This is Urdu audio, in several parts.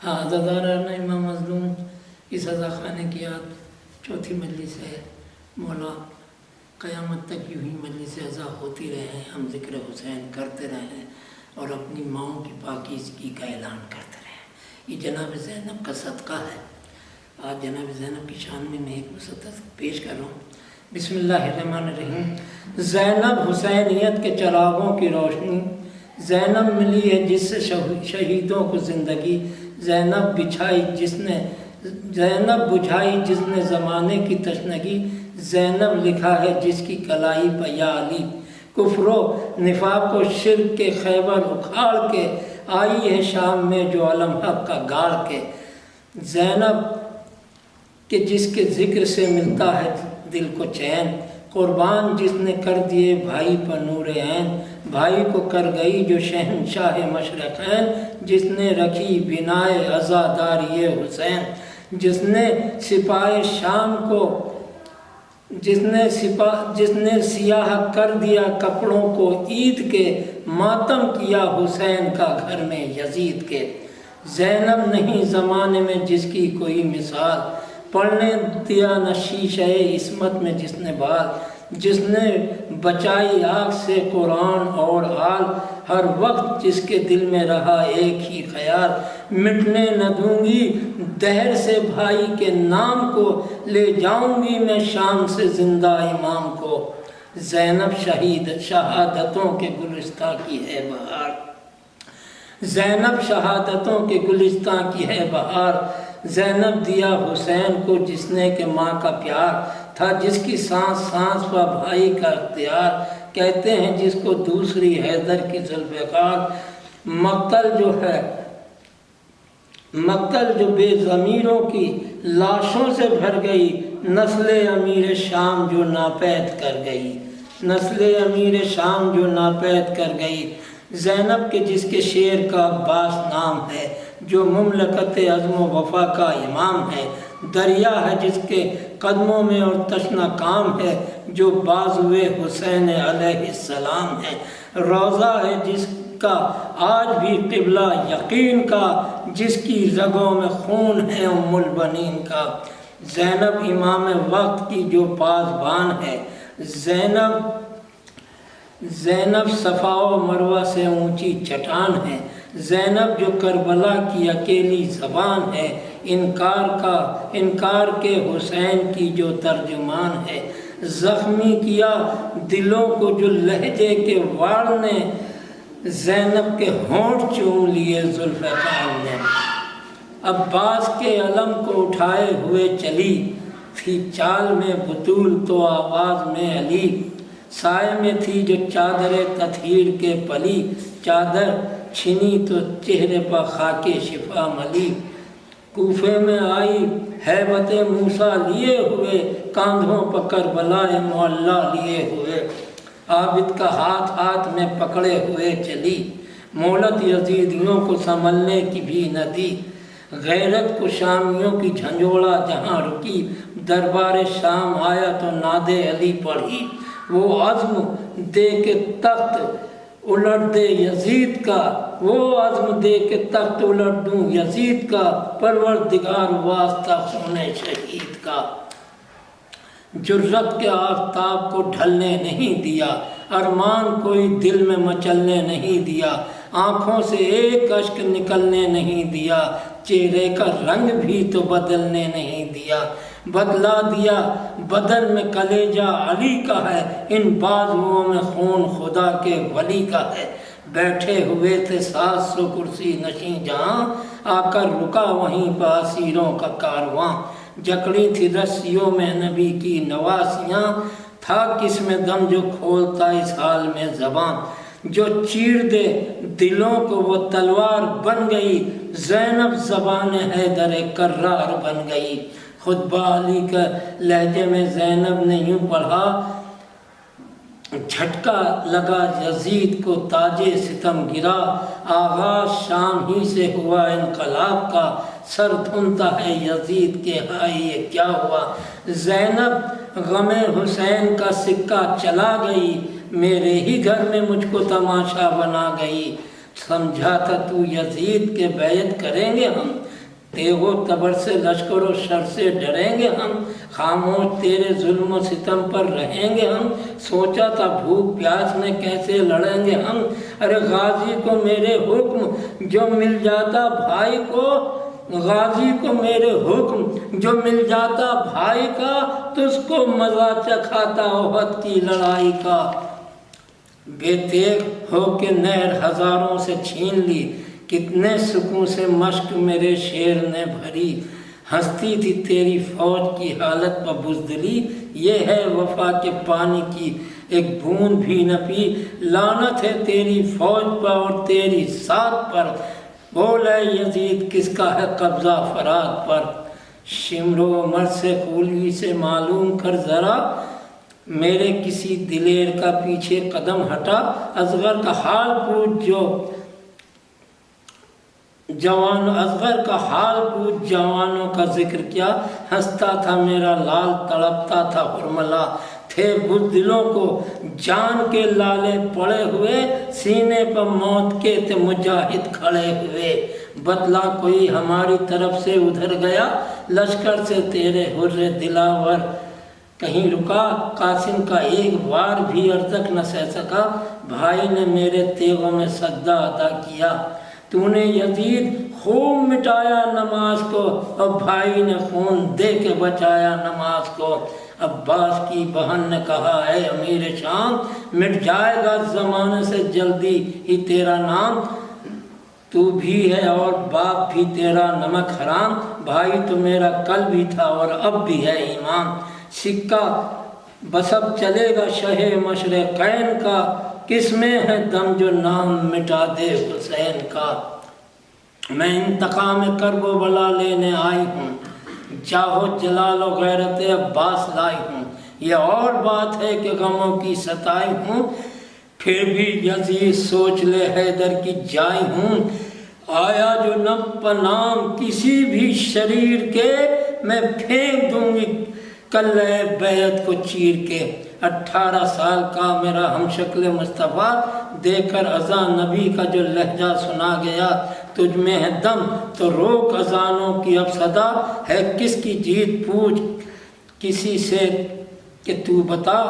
ہاں عزاداران امام مظلوم اس عزا خانے کی یاد چوتھی مجلس ہے۔ مولا قیامت تک یوں ہی مجلس عزا ہوتی رہے، ہم ذکر حسین کرتے رہیں اور اپنی ماؤں کی پاکیزگی کا اعلان کرتے رہیں۔ یہ جناب زینب کا صدقہ ہے۔ آج جناب زینب کی شان میں ایک مصدق پیش کر رہا ہوں۔ بسم اللہ الرحمن الرحیم۔ زینب حسینیت کے چراغوں کی روشنی، زینب ملی ہے جس سے شہیدوں کو زندگی، زینب بجھائی جس نے زمانے کی تشنگی، زینب لکھا ہے جس کی کلائی پہ یا علی، کفر و نفاق و شرک کے خیبر اکھاڑ کے، آئی ہے شام میں جو علم حق کا گاڑ کے، زینب کہ جس کے ذکر سے ملتا ہے دل کو چین، قربان جس نے کر دیے بھائی پر نور عین، بھائی کو کر گئی جو شہنشاہ مشرقین، جس نے رکھی بنائے عزاداری حسین، جس نے سپاہ شام کو جس نے سیاہ کر دیا کپڑوں کو عید کے، ماتم کیا حسین کا گھر میں یزید کے، زینب نہیں زمانے میں جس کی کوئی مثال، پڑھنے دیا نہ شیشہ عصمت میں جس نے بال، جس نے بچائی آگ سے قرآن اور آل، ہر وقت جس کے دل میں رہا ایک ہی خیال، مٹنے نہ دوں گی دہر سے بھائی کے نام کو، لے جاؤں گی میں شام سے زندہ امام کو، زینب شہادتوں کے گلستاں کی ہے بہار، زینب شہادتوں کے گلستاں کی ہے بہار، زینب دیا حسین کو جس نے کہ ماں کا پیار تھا، جس کی سانس سانس پر بھائی کا اختیار، کہتے ہیں جس کو دوسری حیدر کی ذوالفقار، مقتل جو بے ضمیروں کی لاشوں سے بھر گئی، نسل امیر شام جو ناپید کر گئی، نسل امیر شام جو ناپید کر گئی، زینب کے جس کے شعر کا عباس نام ہے، جو مملکت عزم و وفا کا امام ہے، دریا ہے جس کے قدموں میں اور تشنہ کام ہے، جو بازوئے حسین علیہ السلام ہے، روضہ ہے جس کا آج بھی قبلہ یقین کا، جس کی رگوں میں خون ہے ام البنین کا، زینب امام وقت کی جو پاسبان ہے، زینب صفا و مروہ سے اونچی چٹان ہے، زینب جو کربلا کی اکیلی زبان ہے، انکار کے حسین کی جو ترجمان ہے، زخمی کیا دلوں کو جو لہجے کے واڑ نے، زینب کے ہونٹ چوم لیے ذوالفقار نے، عباس کے علم کو اٹھائے ہوئے چلی، تھی چال میں بطول تو آواز میں علی، سائے میں تھی جو چادر تطہیر کے پلی، چادر چھنی تو چہرے پر خاک شفا ملی، کوفے میں آئی ہیبت موسیٰ لیے ہوئے، کاندھوں پر کربلا معلیٰ لیے ہوئے، عابد کا ہاتھ میں پکڑے ہوئے چلی، مہلت یزیدیوں کو سنبھلنے کی بھی نہ دی، غیرت کو شامیوں کی جھنجھوڑا جہاں رکی، دربار شام آیا تو ناد علی پڑھی، وہ عزم دے کے تخت الٹ دے یزید کا، وہ عزم دے کے تخت الٹ دوں یزید کا، پروردگار واسطہ خون شہید کا، جرأت کے آفتاب کو ڈھلنے نہیں دیا، ارمان کوئی دل میں مچلنے نہیں دیا، آنکھوں سے ایک اشک نکلنے نہیں دیا، چہرے کا رنگ بھی تو بدلنے نہیں دیا، بدلا دیا بدن میں کلیجہ علی کا ہے، ان بازوؤں میں خون خدا کے ولی کا ہے، بیٹھے ہوئے تھے 700 کرسی نشیں جہاں، آ کر رکا وہیں پہ اسیروں کا کارواں، جکڑی تھی رسیوں میں نبی کی نواسیاں، تھا کس میں دم جو کھولتا اس حال میں زبان، جو چیر دے دلوں کو وہ تلوار بن گئی، زینب زبان حیدر کرار بن گئی، خطبہ علی کا لہجے میں زینب نے یوں پڑھا، جھٹکا لگا یزید کو تاج ستم گرا، آغاز شام ہی سے ہوا انقلاب کا، سر دھنتا ہے یزید کے ہائے یہ کیا ہوا، زینب غم حسین کا سکہ چلا گئی، میرے ہی گھر میں مجھ کو تماشا بنا گئی، سمجھا تھا تو یزید کے بیعت کریں گے ہم، تیغ و تبر سے لشکر و شر سے ڈریں گے ہم، خاموش تیرے ظلم و ستم پر رہیں گے ہم، سوچا تھا بھوک پیاس میں کیسے لڑیں گے ہم، ارے غازی کو میرے حکم جو مل جاتا بھائی کو، غازی کو میرے حکم جو مل جاتا بھائی کا، تجھ کو مزہ چکھاتا احد کی لڑائی کا۔ بے تیغ ہو کے نہر ہزاروں سے چھین لی، کتنے سکوں سے مشق میرے شیر نے بھری، ہنستی تھی تیری فوج کی حالت پر بزدلی، یہ ہے وفا کے پانی کی ایک بوند بھی نہ پی، لعنت ہے تیری فوج پر اور تیری ذات پر، بول اے یزید کس کا ہے قبضہ فرات پر، شمر و عمر سے خولی سے معلوم کر ذرا، میرے کسی دلیر کا پیچھے قدم ہٹا، اصغر کا حال پوچھ اصغر کا حال پوچھ جوانوں کا ذکر کیا، ہنستا تھا میرا لال تڑپتا تھا حرملا، تھے بزدلوں کو جان کے لالے پڑے ہوئے، سینے پر موت کے تھے مجاہد کھڑے ہوئے، بدلا کوئی ہماری طرف سے ادھر گیا، لشکر سے تیرے حر دلاور کہیں رکا، قاسم کا ایک وار بھی ارتک نہ سہ سکا، بھائی نے میرے تیغوں میں سجدہ ادا کیا، تو نے یزید خوب مٹایا نماز کو، اور بھائی نے خون دے کے بچایا نماز کو، عباس کی بہن نے کہا اے امیر شام، مٹ جائے گا زمانے سے جلدی ہی تیرا نام، تو بھی ہے اور باپ بھی تیرا نمک حرام، بھائی تو میرا کل بھی تھا اور اب بھی ہے امام، سکہ بسب چلے گا شہ مشرقین کا، کس میں ہے دم جو نام مٹا دے حسین کا، میں انتقام کرب و بلا لینے آئی ہوں، چاہو جلال و غیرت عباس لائی ہوں، یہ اور بات ہے کہ غموں کی ستائی ہوں، پھر بھی یزید سوچ لے حیدر کی جائی ہوں، آیا جو نب پنام کسی بھی شریر کے، میں پھینک دوں گی کلے بیعت کو چیر کے، 18 سال کا میرا ہم شکل مصطفیٰ، دے کر اذاں نبی کا جو لہجہ سنا گیا، تجھ میں ہے دم تو روک اذانوں کی اب صدا، ہے کس کی جیت پوچھ کسی سے کہ تو بتا،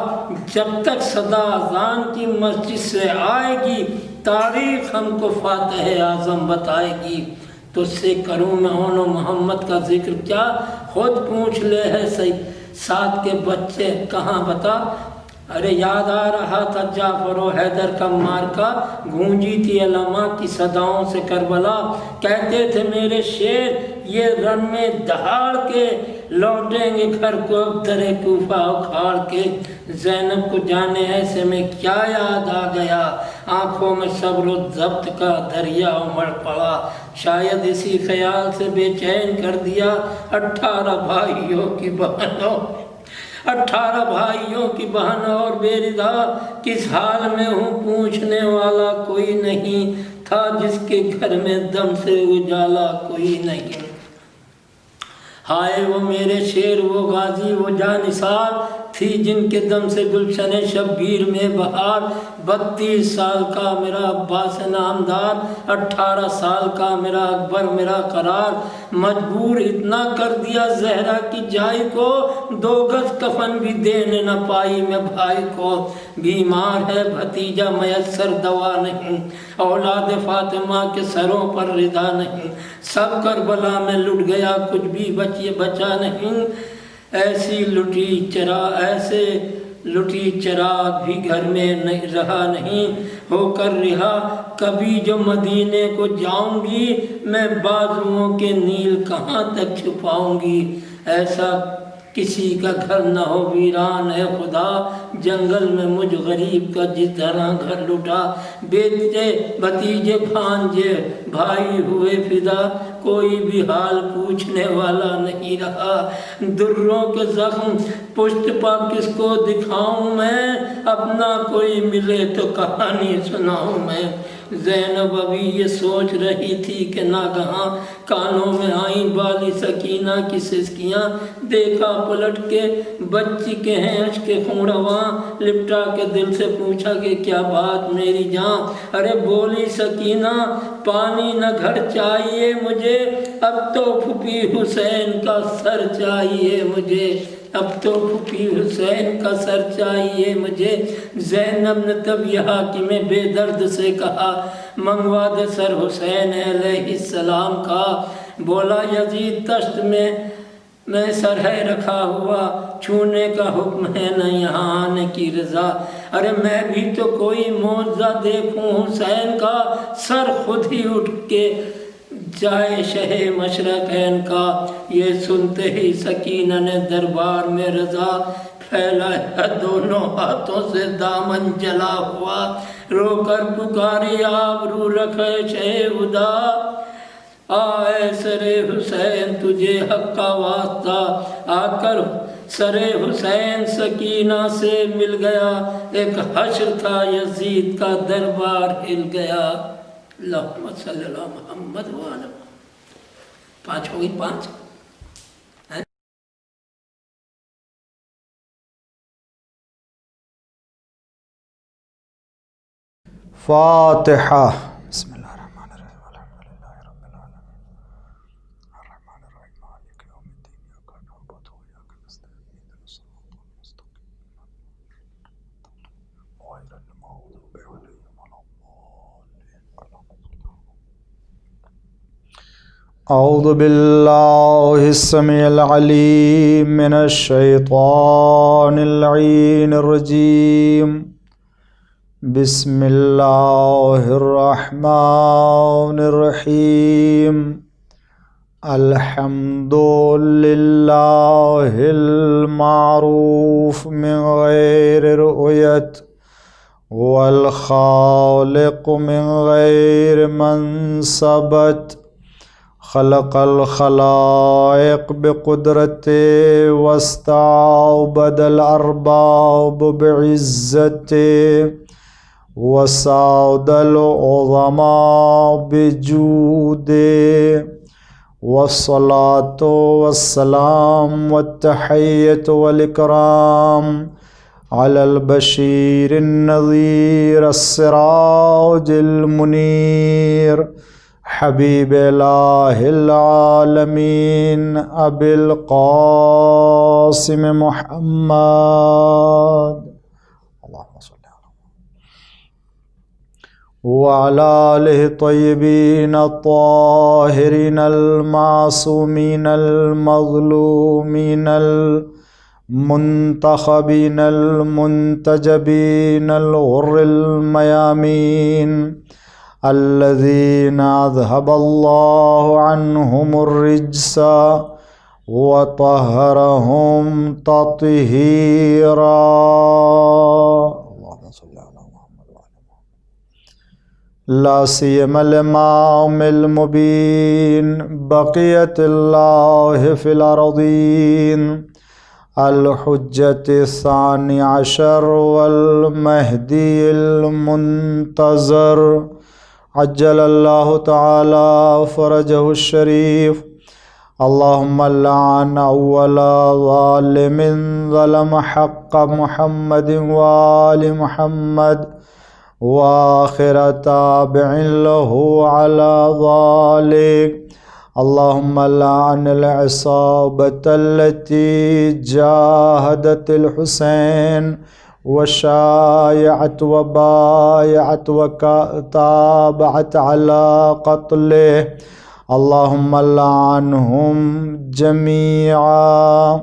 جب تک صدا اذان کی مسجد سے آئے گی، تاریخ ہم کو فاتح اعظم بتائے گی، تجھ سے کروں میں و محمد کا ذکر کیا، خود پوچھ لے ہے ساتھ کے بچے کہاں بتا، ارے یاد آ رہا تھا جعفر و حیدر کا مارکا، گونجی تھی علماء کی صداؤں سے کربلا، کہتے تھے میرے شیر یہ رن میں دہاڑ کے، لوٹیں گے گھر کو اب در کوفہ اکھاڑ کے، زینب کو جانے ایسے میں کیا یاد آ گیا، آنکھوں میں صبر و ضبط کا دریا امڑ پڑا، شاید اسی خیال سے بے چین کر دیا، 18 بھائیوں کی بہنوں 18 بھائیوں کی بہن اور بے رضا، کس حال میں ہوں پوچھنے والا کوئی نہیں تھا، جس کے گھر میں دم سے اجالا کوئی نہیں، ہائے وہ میرے شیر وہ غازی وہ جانثار، تھی جن کے دم سے گلشن شبیر میں بہار، 32 سال کا میرا عباس نامدار، 18 سال کا میرا اکبر میرا قرار، مجبور اتنا کر دیا زہرا کی جائی کو، 2 گز کفن بھی دینے نہ پائی میں بھائی کو، بیمار ہے بھتیجا میسر دوا نہیں، اولاد فاطمہ کے سروں پر رضا نہیں، سب کربلا میں لٹ گیا کچھ بھی بچا نہیں، ایسے لٹی چراغ بھی گھر میں رہا نہیں، ہو کر رہا کبھی جو مدینے کو جاؤں گی، میں بازوؤں کے نیل کہاں تک چھپاؤں گی، ایسا کسی کا گھر نہ ہو ویران ہے خدا، جنگل میں مجھ غریب کا جس طرح گھر لٹا، بیٹے بھتیجے بھانجے بھائی ہوئے فدا، کوئی بھی حال پوچھنے والا نہیں رہا، دروں کے زخم پشت پا کس کو دکھاؤں میں، اپنا کوئی ملے تو کہانی سناؤں میں، زینب ابھی یہ سوچ رہی تھی کہ ناگہاں کانوں میں آئیں بالی سکینہ کی سسکیاں، دیکھا پلٹ کے بچی کے ہیں اشک خون رواں، لپٹا کے دل سے پوچھا کہ کیا بات میری جان، ارے بولی سکینہ پانی نہ گھر چاہیے مجھے، اب تو پھوپھی حسین کا سر چاہیے مجھے، اب تو پھوپھی حسین کا سر چاہیے مجھے۔ زینب نے تب یہ حاکم بے درد سے کہا منگوا دے سر حسین علیہ السلام کا۔ بولا یزید تشت میں سر ہے رکھا ہوا، چھونے کا حکم ہے نہ یہاں آنے کی رضا۔ ارے میں بھی تو کوئی معجزہ دیکھوں حسین کا، سر خود ہی اٹھ کے جائے شہ مشرقین کا۔ یہ سنتے ہی سکینہ نے دربار میں رضا پھیلایا، دونوں ہاتھوں سے دامن جلا ہوا، رو کر پکاری آبرو رکھے شہ خدا۔ آئے سر حسین تجھے حق کا واسطہ، آ کر سر حسین سکینہ سے مل گیا، ایک حشر تھا یزید کا دربار ہل گیا۔ اللہم صلی اللہ محمد وعلی محمد۔ 5 ہو گئی 5۔ فاتحہ۔ بسم اللہ الرحمن الرحیم الحمد للہ رب العالمین الرحمن الرحیم مالک یوم الدین ایاک نعبد و ایاک نستعین اهدنا الصراط المستقیم غیر المغضوب علیہم ولا الضالین۔ اعوذ باللہ السمیع العلیم من الشیطان اللعین الرجیم، بسم اللہ الرحمن الرحیم۔ الحمد للہ المعروف من غیر رؤیت، والخالق من غیر منصبت، خلق الخلائق بقدرت واستعبد الارباب بعزت، وسعد العظماء بجود، والصلاة والسلام والتحية والإكرام على البشير النذير السراج المنير حبيب إله العالمين أبي القاسم محمد اللهم صل وعلى آلہ الطیبین الطاہرین المعصومین المظلومین المنتخبین المنتجبین الغر المیامین الذین اذهب اللہ عنہم الرجس وطہرہم تطہیرا۔ لا سيما الإمام المبين بقية الله في الأرضين الحجة الثاني عشر والمهدي المنتظر عجل الله تعالى فرجه الشريف. اللهم لعن أول ظالم ظلم حق محمد وآل محمد وآخر تابع له على ذلك. اللهم لعن العصابة التي جاهدت الحسين وشايعت وبايعت وتابعت على قتله. اللهم لعنهم جميعا.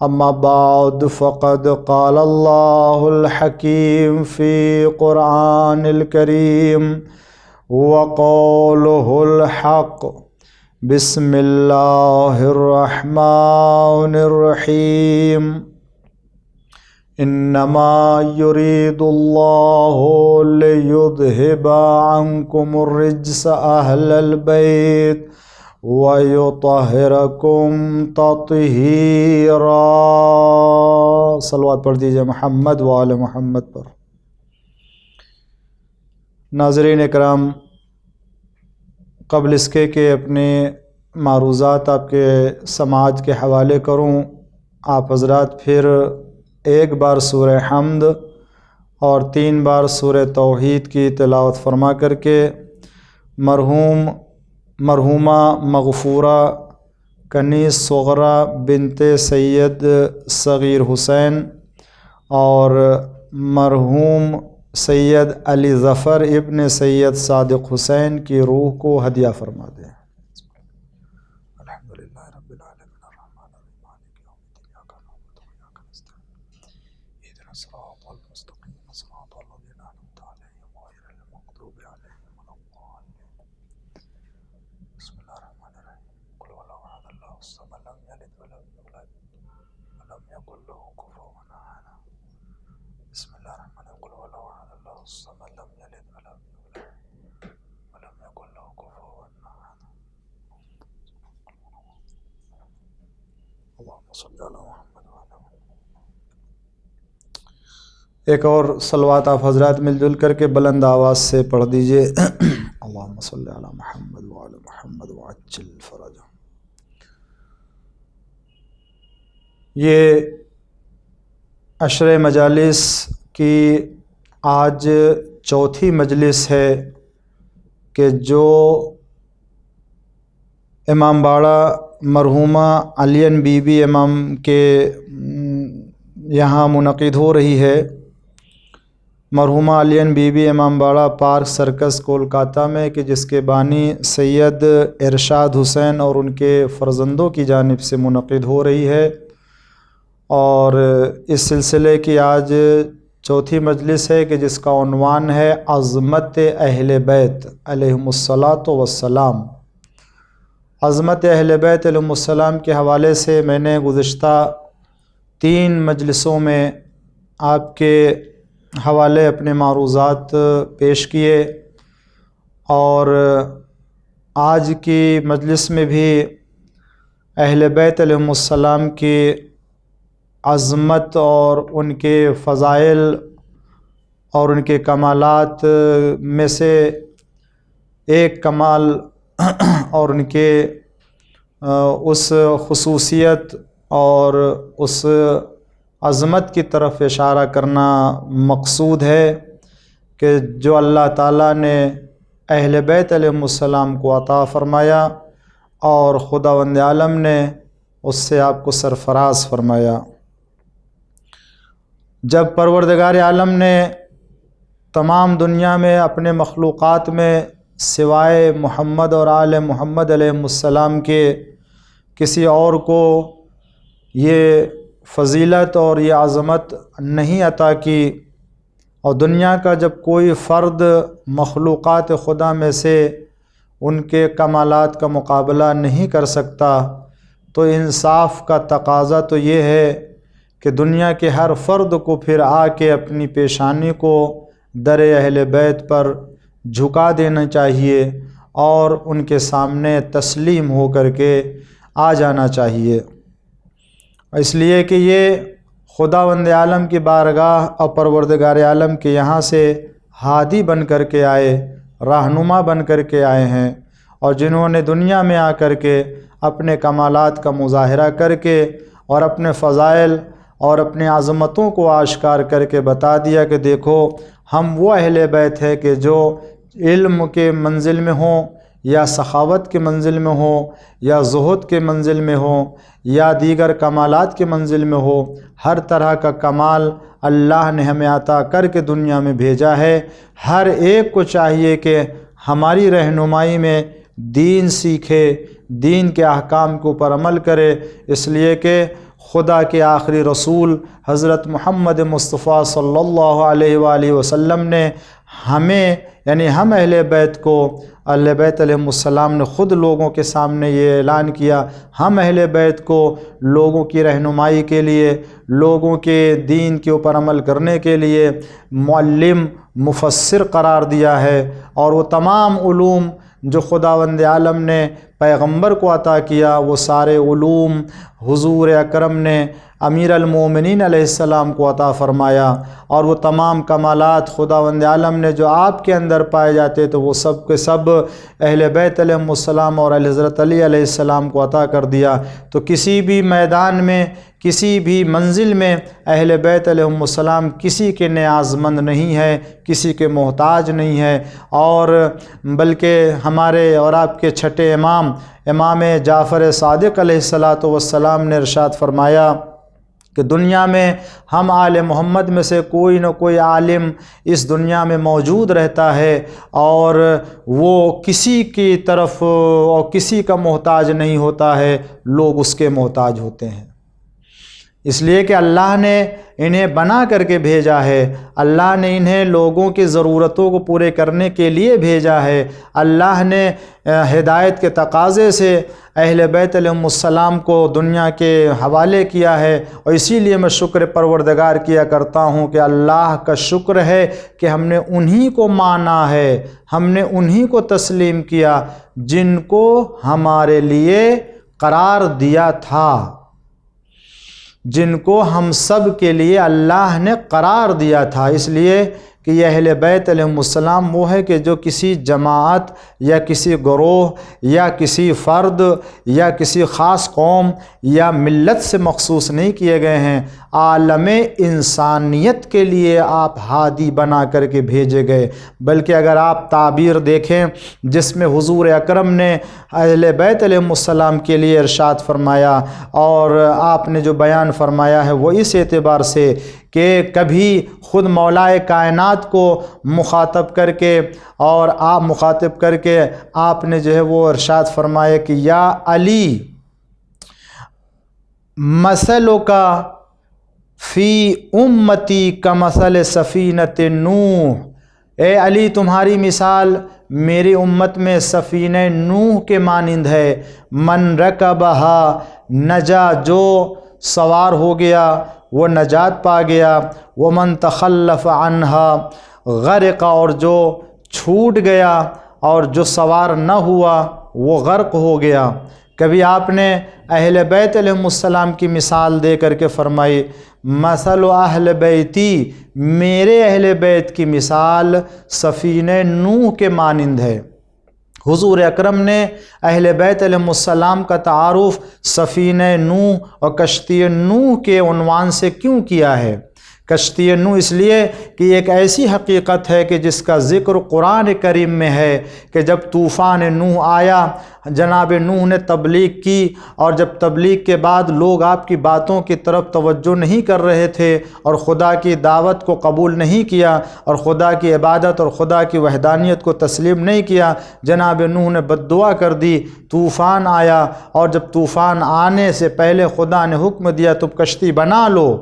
أما بعد فقد قال الله الحكيم في قرآن الكريم وقوله الحق. بسم الله الرحمن الرحيم. إنما يريد الله ليذهب عنكم الرجس أهل البيت وَيُطَهِّرَكُمْ تَطْهِيرًا. صلوات پڑھ دیجئے محمد وآل محمد پر. ناظرین اکرام، قبل اس کے کہ اپنے معروضات آپ کے سماعت کے حوالے کروں، آپ حضرات پھر ایک بار سورہ حمد اور 3 بار سورہ توحید کی تلاوت فرما کر کے مرحوم مرحومہ مغفورہ کنیز صغرا بنت سید صغیر حسین اور مرحوم سید علی ظفر ابن سید صادق حسین کی روح کو ہدیہ فرما دیں۔ الحمدللہ رب العالمین الرحمن الرحیم مالک یوم الدین ایاک نعبد و ایاک نستعین اہدنا الصراط المستقیم صراط الذین انعمت علیہم غیر المغضوب علیہم ولا الضالین۔ بسم اللہ الرحمن الرحیم قل هو الله احد اللہ الصمد لم یلد ولم یولد ولم یکن له کفوا احد۔ بسم اللہ الرحمن الرحیم قل هو الله احد اللہ الصمد لم یلد ولم یولد ولم یکن له کفوا احد۔ اللہم صلی علی محمد وعلی محمد۔ ایک اور صلوات آپ حضرات مل جل کر کے بلند آواز سے پڑھ دیجئے۔ اللہم صلی علی محمد وعلی محمد وعجل فرجہ۔ یہ عشر مجالس کی آج چوتھی مجلس ہے کہ جو امام باڑہ مرحومہ علین بی بی امام کے یہاں منعقد ہو رہی ہے۔ مرحومہ علین بی بی امام باڑہ پارک سرکس کولکاتہ میں، کہ جس کے بانی سید ارشاد حسین اور ان کے فرزندوں کی جانب سے منعقد ہو رہی ہے، اور اس سلسلے کی آج چوتھی مجلس ہے کہ جس کا عنوان ہے عظمت اہل بیت علیہم الصلاۃ والسلام۔ عظمت اہل بیت علیہم السلام کے حوالے سے میں نے گزشتہ 3 مجلسوں میں آپ کے حوالے اپنے معروضات پیش کیے، اور آج کی مجلس میں بھی اہل بیت علیہم السلام کی عظمت اور ان کے فضائل اور ان کے کمالات میں سے ایک کمال اور ان کے اس خصوصیت اور اس عظمت کی طرف اشارہ کرنا مقصود ہے کہ جو اللہ تعالیٰ نے اہل بیت علیہم السلام کو عطا فرمایا اور خداوند عالم نے اس سے آپ کو سرفراز فرمایا۔ جب پروردگار عالم نے تمام دنیا میں اپنے مخلوقات میں سوائے محمد اور آل محمد علیہ السلام کے کسی اور کو یہ فضیلت اور یہ عظمت نہیں عطا کی، اور دنیا کا جب کوئی فرد مخلوقات خدا میں سے ان کے کمالات کا مقابلہ نہیں کر سکتا، تو انصاف کا تقاضا تو یہ ہے کہ دنیا کے ہر فرد کو پھر آ کے اپنی پیشانی کو در اہل بیت پر جھکا دینا چاہیے اور ان کے سامنے تسلیم ہو کر کے آ جانا چاہیے، اس لیے کہ یہ خداوند عالم کی بارگاہ اور پروردگار عالم کے یہاں سے ہادی بن کر کے آئے، رہنما بن کر کے آئے ہیں، اور جنہوں نے دنیا میں آ کر کے اپنے کمالات کا مظاہرہ کر کے اور اپنے فضائل اور اپنے عظمتوں کو آشکار کر کے بتا دیا کہ دیکھو ہم وہ اہل بیت ہے کہ جو علم کے منزل میں ہوں یا سخاوت کے منزل میں ہوں یا زہد کے منزل میں ہوں یا دیگر کمالات کے منزل میں ہو، ہر طرح کا کمال اللہ نے ہمیں عطا کر کے دنیا میں بھیجا ہے۔ ہر ایک کو چاہیے کہ ہماری رہنمائی میں دین سیکھے، دین کے احکام کے اوپر عمل کرے، اس لیے کہ خدا کے آخری رسول حضرت محمد مصطفیٰ صلی اللہ علیہ وآلہ وسلم نے ہمیں یعنی ہم اہل بیت کو، اہل بیت علیہ السلام نے خود لوگوں کے سامنے یہ اعلان کیا، ہم اہل بیت کو لوگوں کی رہنمائی کے لیے، لوگوں کے دین کے اوپر عمل کرنے کے لیے معلم مفسر قرار دیا ہے، اور وہ تمام علوم جو خداوند عالم نے پیغمبر کو عطا کیا، وہ سارے علوم حضور اکرم نے امیر المومنین علیہ السلام کو عطا فرمایا، اور وہ تمام کمالات خداوند عالم نے جو آپ کے اندر پائے جاتے تو وہ سب کے سب اہل بیت علیہم السلام اور حضرت علی علیہ السلام کو عطا کر دیا۔ تو کسی بھی میدان میں، کسی بھی منزل میں اہل بیت علیہم السلام کسی کے نیازمند نہیں ہے، کسی کے محتاج نہیں ہے، اور بلکہ ہمارے اور آپ کے چھٹے امام جعفر صادق علیہ السلام نے ارشاد فرمایا کہ دنیا میں ہم آل محمد میں سے کوئی نہ کوئی عالم اس دنیا میں موجود رہتا ہے، اور وہ کسی کی طرف اور کسی کا محتاج نہیں ہوتا ہے، لوگ اس کے محتاج ہوتے ہیں، اس لیے کہ اللہ نے انہیں بنا کر کے بھیجا ہے، اللہ نے انہیں لوگوں کی ضرورتوں کو پورے کرنے کے لیے بھیجا ہے، اللہ نے ہدایت کے تقاضے سے اہل بیت علیہم السلام کو دنیا کے حوالے کیا ہے، اور اسی لیے میں شکر پروردگار کیا کرتا ہوں کہ اللہ کا شکر ہے کہ ہم نے انہی کو مانا ہے، ہم نے انہی کو تسلیم کیا جن کو ہمارے لیے قرار دیا تھا، جن کو ہم سب کے لیے اللہ نے قرار دیا تھا۔ اس لیے کہ یہ اہل بیت علیہم السلام وہ ہے کہ جو کسی جماعت یا کسی گروہ یا کسی فرد یا کسی خاص قوم یا ملت سے مخصوص نہیں کیے گئے ہیں، عالم انسانیت کے لیے آپ ہادی بنا کر کے بھیجے گئے۔ بلکہ اگر آپ تعبیر دیکھیں جس میں حضور اکرم نے اہل بیت علیہم السلام کے لیے ارشاد فرمایا اور آپ نے جو بیان فرمایا ہے وہ اس اعتبار سے کہ کبھی خود مولائے کائنات کو مخاطب کر کے اور آپ نے جو ہے وہ ارشاد فرمایا کہ یا علی مثلک فی امتی کمثل سفینۃ نوح، اے علی تمہاری مثال میری امت میں سفینہ نوح کے مانند ہے، من رکبہا نجا، جو سوار ہو گیا وہ نجات پا گیا، ومن تخلف عنہا غرق، اور جو چھوٹ گیا اور جو سوار نہ ہوا وہ غرق ہو گیا۔ کبھی آپ نے اہل بیت علیہم السلام کی مثال دے کر کے فرمائی مثل اہل بیتی، میرے اہل بیت کی مثال سفینہ نوح کے مانند ہے۔ حضور اکرم نے اہل بیت علیہم السلام کا تعارف سفینہ نوح اور کشتی نوح کے عنوان سے کیوں کیا ہے؟ کشتی نوح اس لیے کہ ایک ایسی حقیقت ہے کہ جس کا ذکر قرآن کریم میں ہے کہ جب طوفان نوح آیا، جناب نوح نے تبلیغ کی، اور جب تبلیغ کے بعد لوگ آپ کی باتوں کی طرف توجہ نہیں کر رہے تھے اور خدا کی دعوت کو قبول نہیں کیا اور خدا کی عبادت اور خدا کی وحدانیت کو تسلیم نہیں کیا، جناب نوح نے بد دعا کر دی، طوفان آیا، اور جب طوفان آنے سے پہلے خدا نے حکم دیا تم کشتی بنا لو۔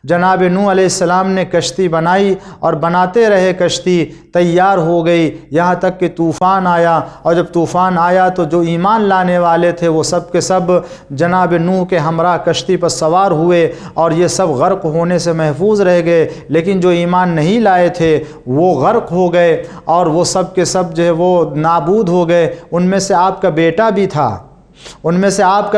جناب نوح علیہ السلام نے کشتی بنائی اور بناتے رہے، کشتی تیار ہو گئی یہاں تک کہ طوفان آیا، اور جب طوفان آیا تو جو ایمان لانے والے تھے وہ سب کے سب جناب نوح کے ہمراہ کشتی پر سوار ہوئے اور یہ سب غرق ہونے سے محفوظ رہ گئے، لیکن جو ایمان نہیں لائے تھے وہ غرق ہو گئے اور وہ سب کے سب جو ہے وہ نابود ہو گئے۔ ان میں سے آپ کا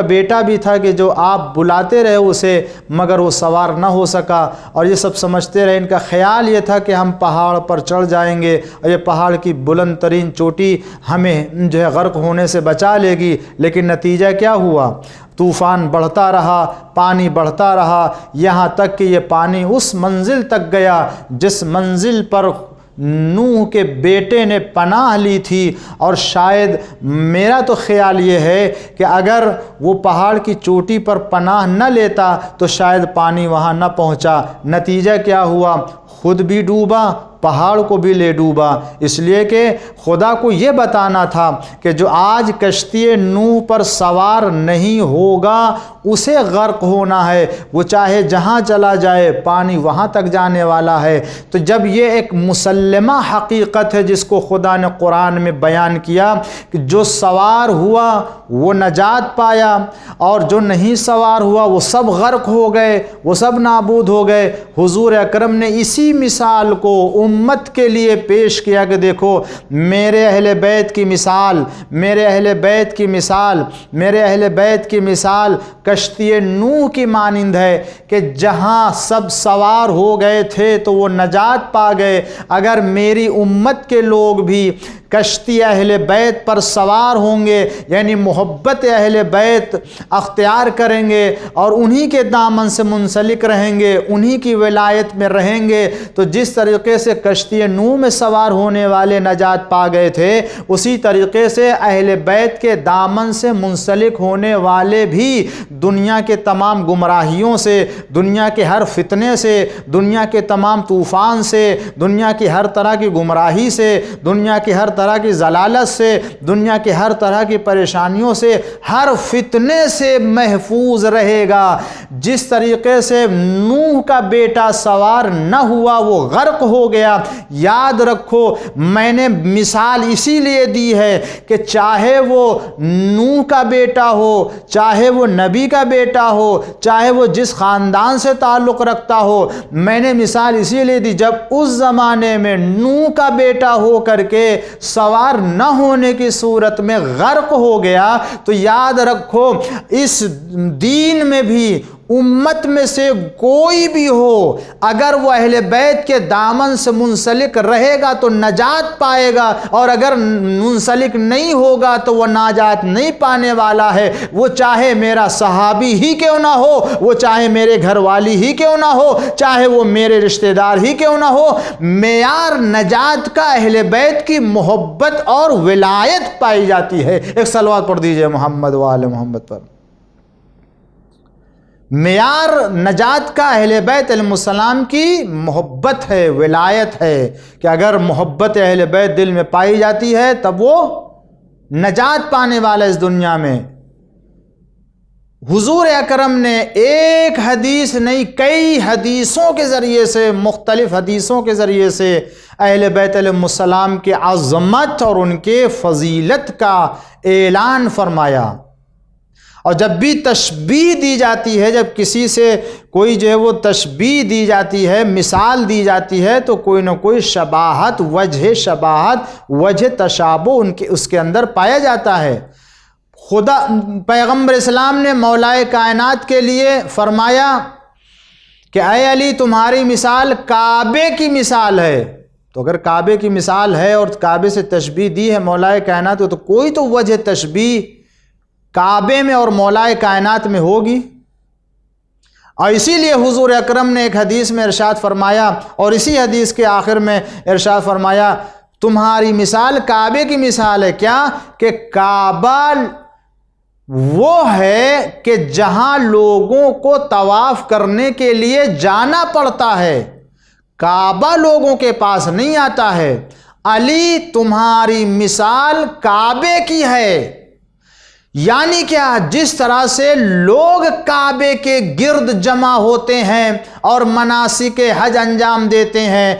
بیٹا بھی تھا کہ جو آپ بلاتے رہے اسے مگر وہ سوار نہ ہو سکا، اور یہ سب سمجھتے رہے، ان کا خیال یہ تھا کہ ہم پہاڑ پر چڑھ جائیں گے اور یہ پہاڑ کی بلند ترین چوٹی ہمیں جو ہے غرق ہونے سے بچا لے گی، لیکن نتیجہ کیا ہوا؟ طوفان بڑھتا رہا، پانی بڑھتا رہا، یہاں تک کہ یہ پانی اس منزل تک گیا جس منزل پر نوح کے بیٹے نے پناہ لی تھی، اور شاید میرا تو خیال یہ ہے کہ اگر وہ پہاڑ کی چوٹی پر پناہ نہ لیتا تو شاید پانی وہاں نہ پہنچا۔ نتیجہ کیا ہوا؟ خود بھی ڈوبا، پہاڑ کو بھی لے ڈوبا، اس لیے کہ خدا کو یہ بتانا تھا کہ جو آج کشتی نوح پر سوار نہیں ہوگا اسے غرق ہونا ہے، وہ چاہے جہاں چلا جائے پانی وہاں تک جانے والا ہے۔ تو جب یہ ایک مسلمہ حقیقت ہے جس کو خدا نے قرآن میں بیان کیا کہ جو سوار ہوا وہ نجات پایا اور جو نہیں سوار ہوا وہ سب غرق ہو گئے، وہ سب نابود ہو گئے، حضور اکرم نے اسی مثال کو امت کے لیے پیش کیا کہ دیکھو میرے اہل بیت کی مثال، میرے اہل بیت کی مثال، میرے اہل بیت کی مثال کشتی نوح کی مانند ہے کہ جہاں سب سوار ہو گئے تھے تو وہ نجات پا گئے۔ اگر میری امت کے لوگ بھی کشتی اہل بیت پر سوار ہوں گے، یعنی محبت اہل بیت اختیار کریں گے اور انہی کے دامن سے منسلک رہیں گے، انہی کی ولایت میں رہیں گے، تو جس طریقے سے کشتی نوح میں سوار ہونے والے نجات پا گئے تھے، اسی طریقے سے اہل بیت کے دامن سے منسلک ہونے والے بھی دنیا کے تمام گمراہیوں سے، دنیا کے ہر فتنے سے، دنیا کے تمام طوفان سے، دنیا کی ہر طرح کی گمراہی سے، دنیا کی ہر طرح کی ضلالت سے، دنیا کی ہر طرح کی پریشانیوں سے، ہر فتنے سے محفوظ رہے گا۔ جس طریقے سے نوح کا بیٹا سوار نہ ہوا، وہ غرق ہو گیا، یاد رکھو میں نے مثال اسی لیے دی ہے کہ چاہے وہ نوح کا بیٹا ہو، چاہے وہ نبی کا بیٹا ہو، چاہے وہ جس خاندان سے تعلق رکھتا ہو، میں نے مثال اسی لیے دی جب اس زمانے میں نوح کا بیٹا ہو کر کے سوار نہ ہونے کی صورت میں غرق ہو گیا، تو یاد رکھو اس دین میں بھی امت میں سے کوئی بھی ہو، اگر وہ اہل بیت کے دامن سے منسلک رہے گا تو نجات پائے گا، اور اگر منسلک نہیں ہوگا تو وہ نجات نہیں پانے والا ہے۔ وہ چاہے میرا صحابی ہی کیوں نہ ہو، وہ چاہے میرے گھر والی ہی کیوں نہ ہو، چاہے وہ میرے رشتہ دار ہی کیوں نہ ہو، معیار نجات کا اہل بیت کی محبت اور ولایت پائی جاتی ہے۔ ایک صلوات پڑھ دیجئے محمد و آل محمد پر۔ معیار نجات کا اہل بیت علیہ السلام کی محبت ہے، ولایت ہے، کہ اگر محبت اہل بیت دل میں پائی جاتی ہے تب وہ نجات پانے والا اس دنیا میں۔ حضور اکرم نے ایک حدیث نہیں کئی حدیثوں کے ذریعے سے، مختلف حدیثوں کے ذریعے سے اہل بیت علیہ السلام کی عظمت اور ان کے فضیلت کا اعلان فرمایا۔ اور جب بھی تشبیہ دی جاتی ہے، جب کسی سے کوئی جو ہے وہ تشبیہ دی جاتی ہے، مثال دی جاتی ہے، تو کوئی نہ کوئی شباہت، وجہ تشابہ اس کے اندر پایا جاتا ہے۔ خدا پیغمبر اسلام نے مولائے کائنات کے لیے فرمایا کہ اے علی تمہاری مثال کعبے کی مثال ہے۔ تو اگر کعبے کی مثال ہے اور کعبے سے تشبیہ دی ہے مولائے کائنات کو، تو کوئی تو وجہ تشبیہ کعبے میں اور مولائے کائنات میں ہوگی۔ اور اسی لیے حضور اکرم نے ایک حدیث میں ارشاد فرمایا، اور اسی حدیث کے آخر میں ارشاد فرمایا تمہاری مثال کعبے کی مثال ہے۔ کیا کہ کعبہ وہ ہے کہ جہاں لوگوں کو طواف کرنے کے لیے جانا پڑتا ہے، کعبہ لوگوں کے پاس نہیں آتا ہے۔ علی تمہاری مثال کعبے کی ہے، یعنی کیا؟ جس طرح سے لوگ کعبے کے گرد جمع ہوتے ہیں اور مناسک حج انجام دیتے ہیں،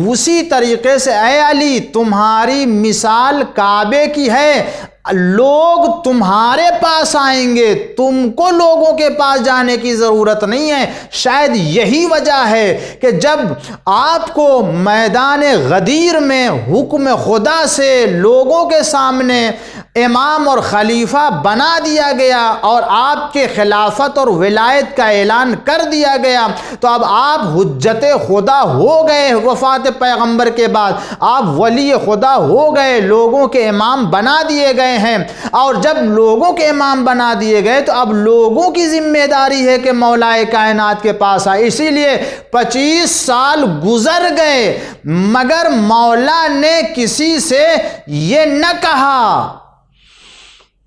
اسی طریقے سے اے علی تمہاری مثال کعبے کی ہے۔ لوگ تمہارے پاس آئیں گے، تم کو لوگوں کے پاس جانے کی ضرورت نہیں ہے۔ شاید یہی وجہ ہے کہ جب آپ کو میدان غدیر میں حکم خدا سے لوگوں کے سامنے امام اور خلیفہ بنا دیا گیا اور آپ کے خلافت اور ولایت کا اعلان کر دیا گیا، تو اب آپ حجت خدا ہو گئے۔ وفات پیغمبر کے بعد آپ ولی خدا ہو گئے، لوگوں کے امام بنا دیے گئے ہیں، اور جب لوگوں کے امام بنا دیے گئے تو اب لوگوں کی ذمہ داری ہے کہ مولائے کائنات کے پاس آئے۔ اسی لیے 25 سال گزر گئے مگر مولا نے کسی سے یہ نہ کہا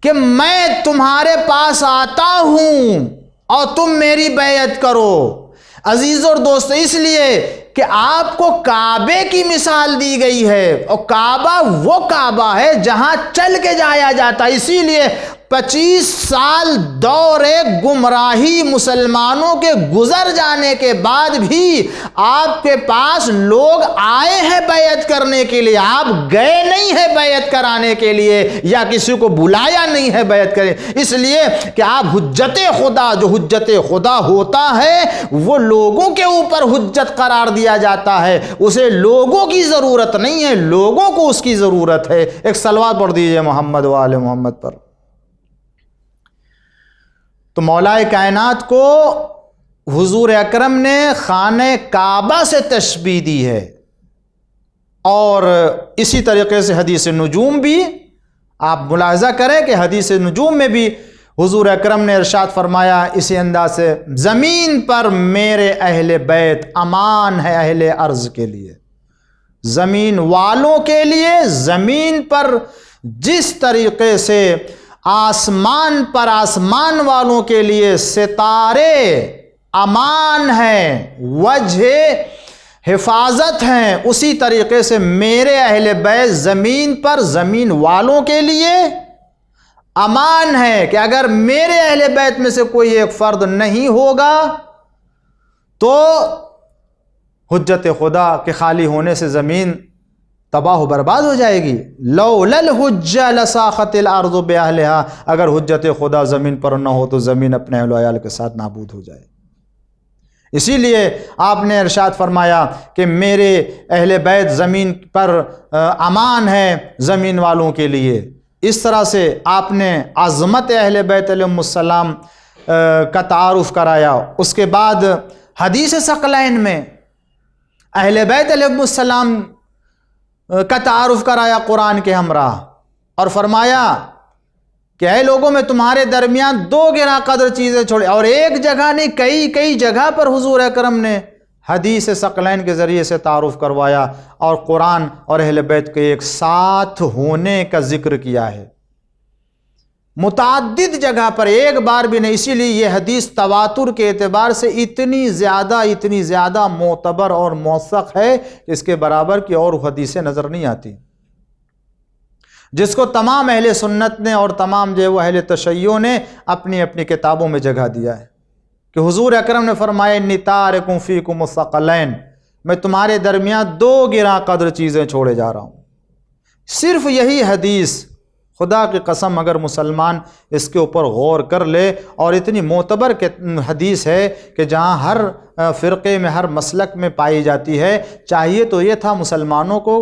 کہ میں تمہارے پاس آتا ہوں اور تم میری بیعت کرو۔ عزیز اور دوست، اس لیے کہ آپ کو کعبے کی مثال دی گئی ہے، اور کعبہ وہ کعبہ ہے جہاں چل کے جایا جاتا ہے۔ اسی لیے 25 سال دور گمراہی مسلمانوں کے گزر جانے کے بعد بھی آپ کے پاس لوگ آئے ہیں بیعت کرنے کے لیے، آپ گئے نہیں ہیں بیعت کرانے کے لیے، یا کسی کو بلایا نہیں ہے بیعت کرے، اس لیے کہ آپ حجت خدا، جو حجت خدا ہوتا ہے وہ لوگوں کے اوپر حجت قرار دیا دیا جاتا ہے، اسے لوگوں کی ضرورت نہیں ہے، لوگوں کو اس کی ضرورت ہے۔ ایک صلوات پڑھ دیجئے محمد و آل محمد پر۔ تو مولا کائنات کو حضور اکرم نے خانہ کعبہ سے تشبیہ دی ہے، اور اسی طریقے سے حدیث نجوم بھی آپ ملاحظہ کریں کہ حدیث نجوم میں بھی حضور اکرم نے ارشاد فرمایا اسی انداز سے، زمین پر میرے اہل بیت امان ہے اہل ارض کے لیے، زمین والوں کے لیے، زمین پر جس طریقے سے آسمان پر آسمان والوں کے لیے ستارے امان ہیں، وجہ حفاظت ہیں، اسی طریقے سے میرے اہل بیت زمین پر زمین والوں کے لیے امان ہے کہ اگر میرے اہل بیت میں سے کوئی ایک فرد نہیں ہوگا تو حجت خدا کے خالی ہونے سے زمین تباہ و برباد ہو جائے گی۔ لولا الحجہ لساخت الارض باہلہا، اگر حجت خدا زمین پر نہ ہو تو زمین اپنے اہل و عیال کے ساتھ نابود ہو جائے۔ اسی لیے آپ نے ارشاد فرمایا کہ میرے اہل بیت زمین پر امان ہے زمین والوں کے لیے۔ اس طرح سے آپ نے عظمت اہل بیت علیہم السلام کا تعارف کرایا۔ اس کے بعد حدیث ثقلین میں اہل بیت علیہم السلام کا تعارف کرایا قرآن کے ہمراہ، اور فرمایا کہ اے لوگوں میں تمہارے درمیان دو گراں قدر چیزیں چھوڑی، اور ایک جگہ نہیں کئی جگہ پر حضور اکرم نے حدیث ثقلین کے ذریعے سے تعارف کروایا اور قرآن اور اہل بیت کے ایک ساتھ ہونے کا ذکر کیا ہے متعدد جگہ پر، ایک بار بھی نہیں۔ اسی لیے یہ حدیث تواتر کے اعتبار سے اتنی زیادہ معتبر اور موثق ہے، اس کے برابر کی اور حدیثیں نظر نہیں آتی، جس کو تمام اہل سنت نے اور تمام جو اہل تشیع نے اپنی اپنی کتابوں میں جگہ دیا ہے کہ حضور اکرم نے فرمایا انی تارک فیکم الثقلین، میں تمہارے درمیان دو گراں قدر چیزیں چھوڑے جا رہا ہوں۔ صرف یہی حدیث، خدا کی قسم اگر مسلمان اس کے اوپر غور کر لے، اور اتنی معتبر حدیث ہے کہ جہاں ہر فرقے میں ہر مسلک میں پائی جاتی ہے، چاہیے تو یہ تھا مسلمانوں کو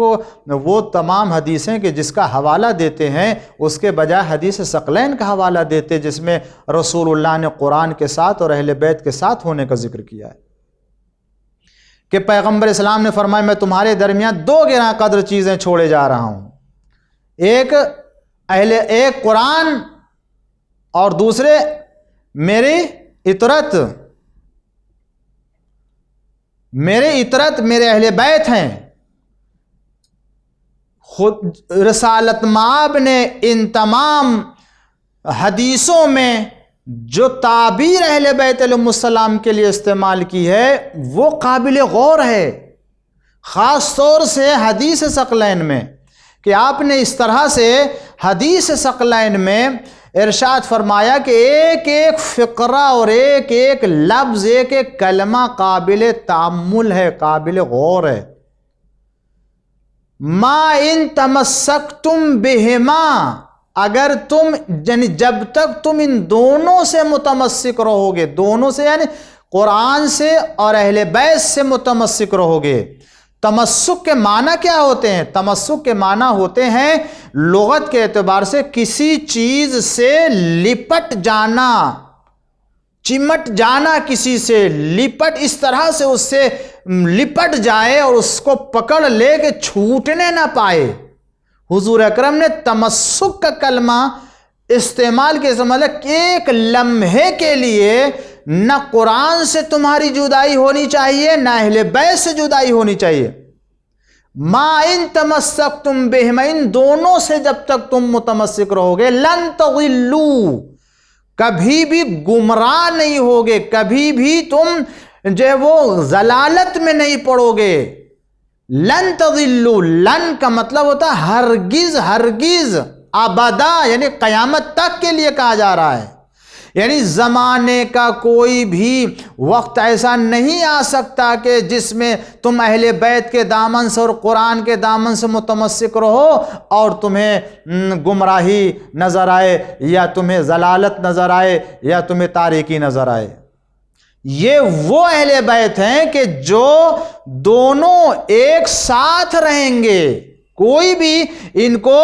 وہ تمام حدیثیں کہ جس کا حوالہ دیتے ہیں اس کے بجائے حدیث ثقلین کا حوالہ دیتے، جس میں رسول اللہ نے قرآن کے ساتھ اور اہل بیت کے ساتھ ہونے کا ذکر کیا ہے کہ پیغمبر اسلام نے فرمایا میں تمہارے درمیان دو گراں قدر چیزیں چھوڑے جا رہا ہوں، ایک قرآن اور دوسرے میری اطرت، میرے اہل بیت ہیں۔ خود رسالت مآب نے ان تمام حدیثوں میں جو تعبیر اہل بیت علیہم السلام کے لیے استعمال کی ہے وہ قابل غور ہے، خاص طور سے حدیث ثقلین میں، کہ آپ نے اس طرح سے حدیث ثقلین میں ارشاد فرمایا کہ ایک ایک فقرہ اور ایک ایک لفظ، ایک ایک کلمہ قابل تأمل ہے، قابل غور ہے۔ ما ان تمسکتم بہما، اگر تم یعنی جب تک تم ان دونوں سے متمسک رہو گے، دونوں سے یعنی قرآن سے اور اہل بیت سے متمسک رہو گے۔ تمسک کے معنی کیا ہوتے ہیں؟ تمسک کے معنی ہوتے ہیں لغت کے اعتبار سے کسی چیز سے لپٹ جانا، چمٹ جانا، کسی سے لپٹ، اس طرح سے اس سے لپٹ جائے اور اس کو پکڑ لے کے چھوٹنے نہ پائے۔ حضور اکرم نے تمسک کا کلمہ استعمال کے مطلب ایک لمحے کے لیے نہ قرآن سے تمہاری جدائی ہونی چاہیے، نہ اہل بیت سے جدائی ہونی چاہیے۔ ما ان تمسکتم بہما، ان دونوں سے جب تک تم متمسک رہو گے، لن تضلوا، کبھی بھی گمراہ نہیں ہوگے، کبھی بھی تم جو ہے وہ ضلالت میں نہیں پڑو گے۔ لن تضلوا، لن کا مطلب ہوتا ہے ہرگز، ہرگز، ابدا، یعنی قیامت تک کے لیے کہا جا رہا ہے، یعنی زمانے کا کوئی بھی وقت ایسا نہیں آ سکتا کہ جس میں تم اہل بیت کے دامن سے اور قرآن کے دامن سے متمسک رہو اور تمہیں گمراہی نظر آئے یا تمہیں ضلالت نظر آئے یا تمہیں تاریکی نظر آئے۔ یہ وہ اہل بیت ہیں کہ جو دونوں ایک ساتھ رہیں گے، کوئی بھی ان کو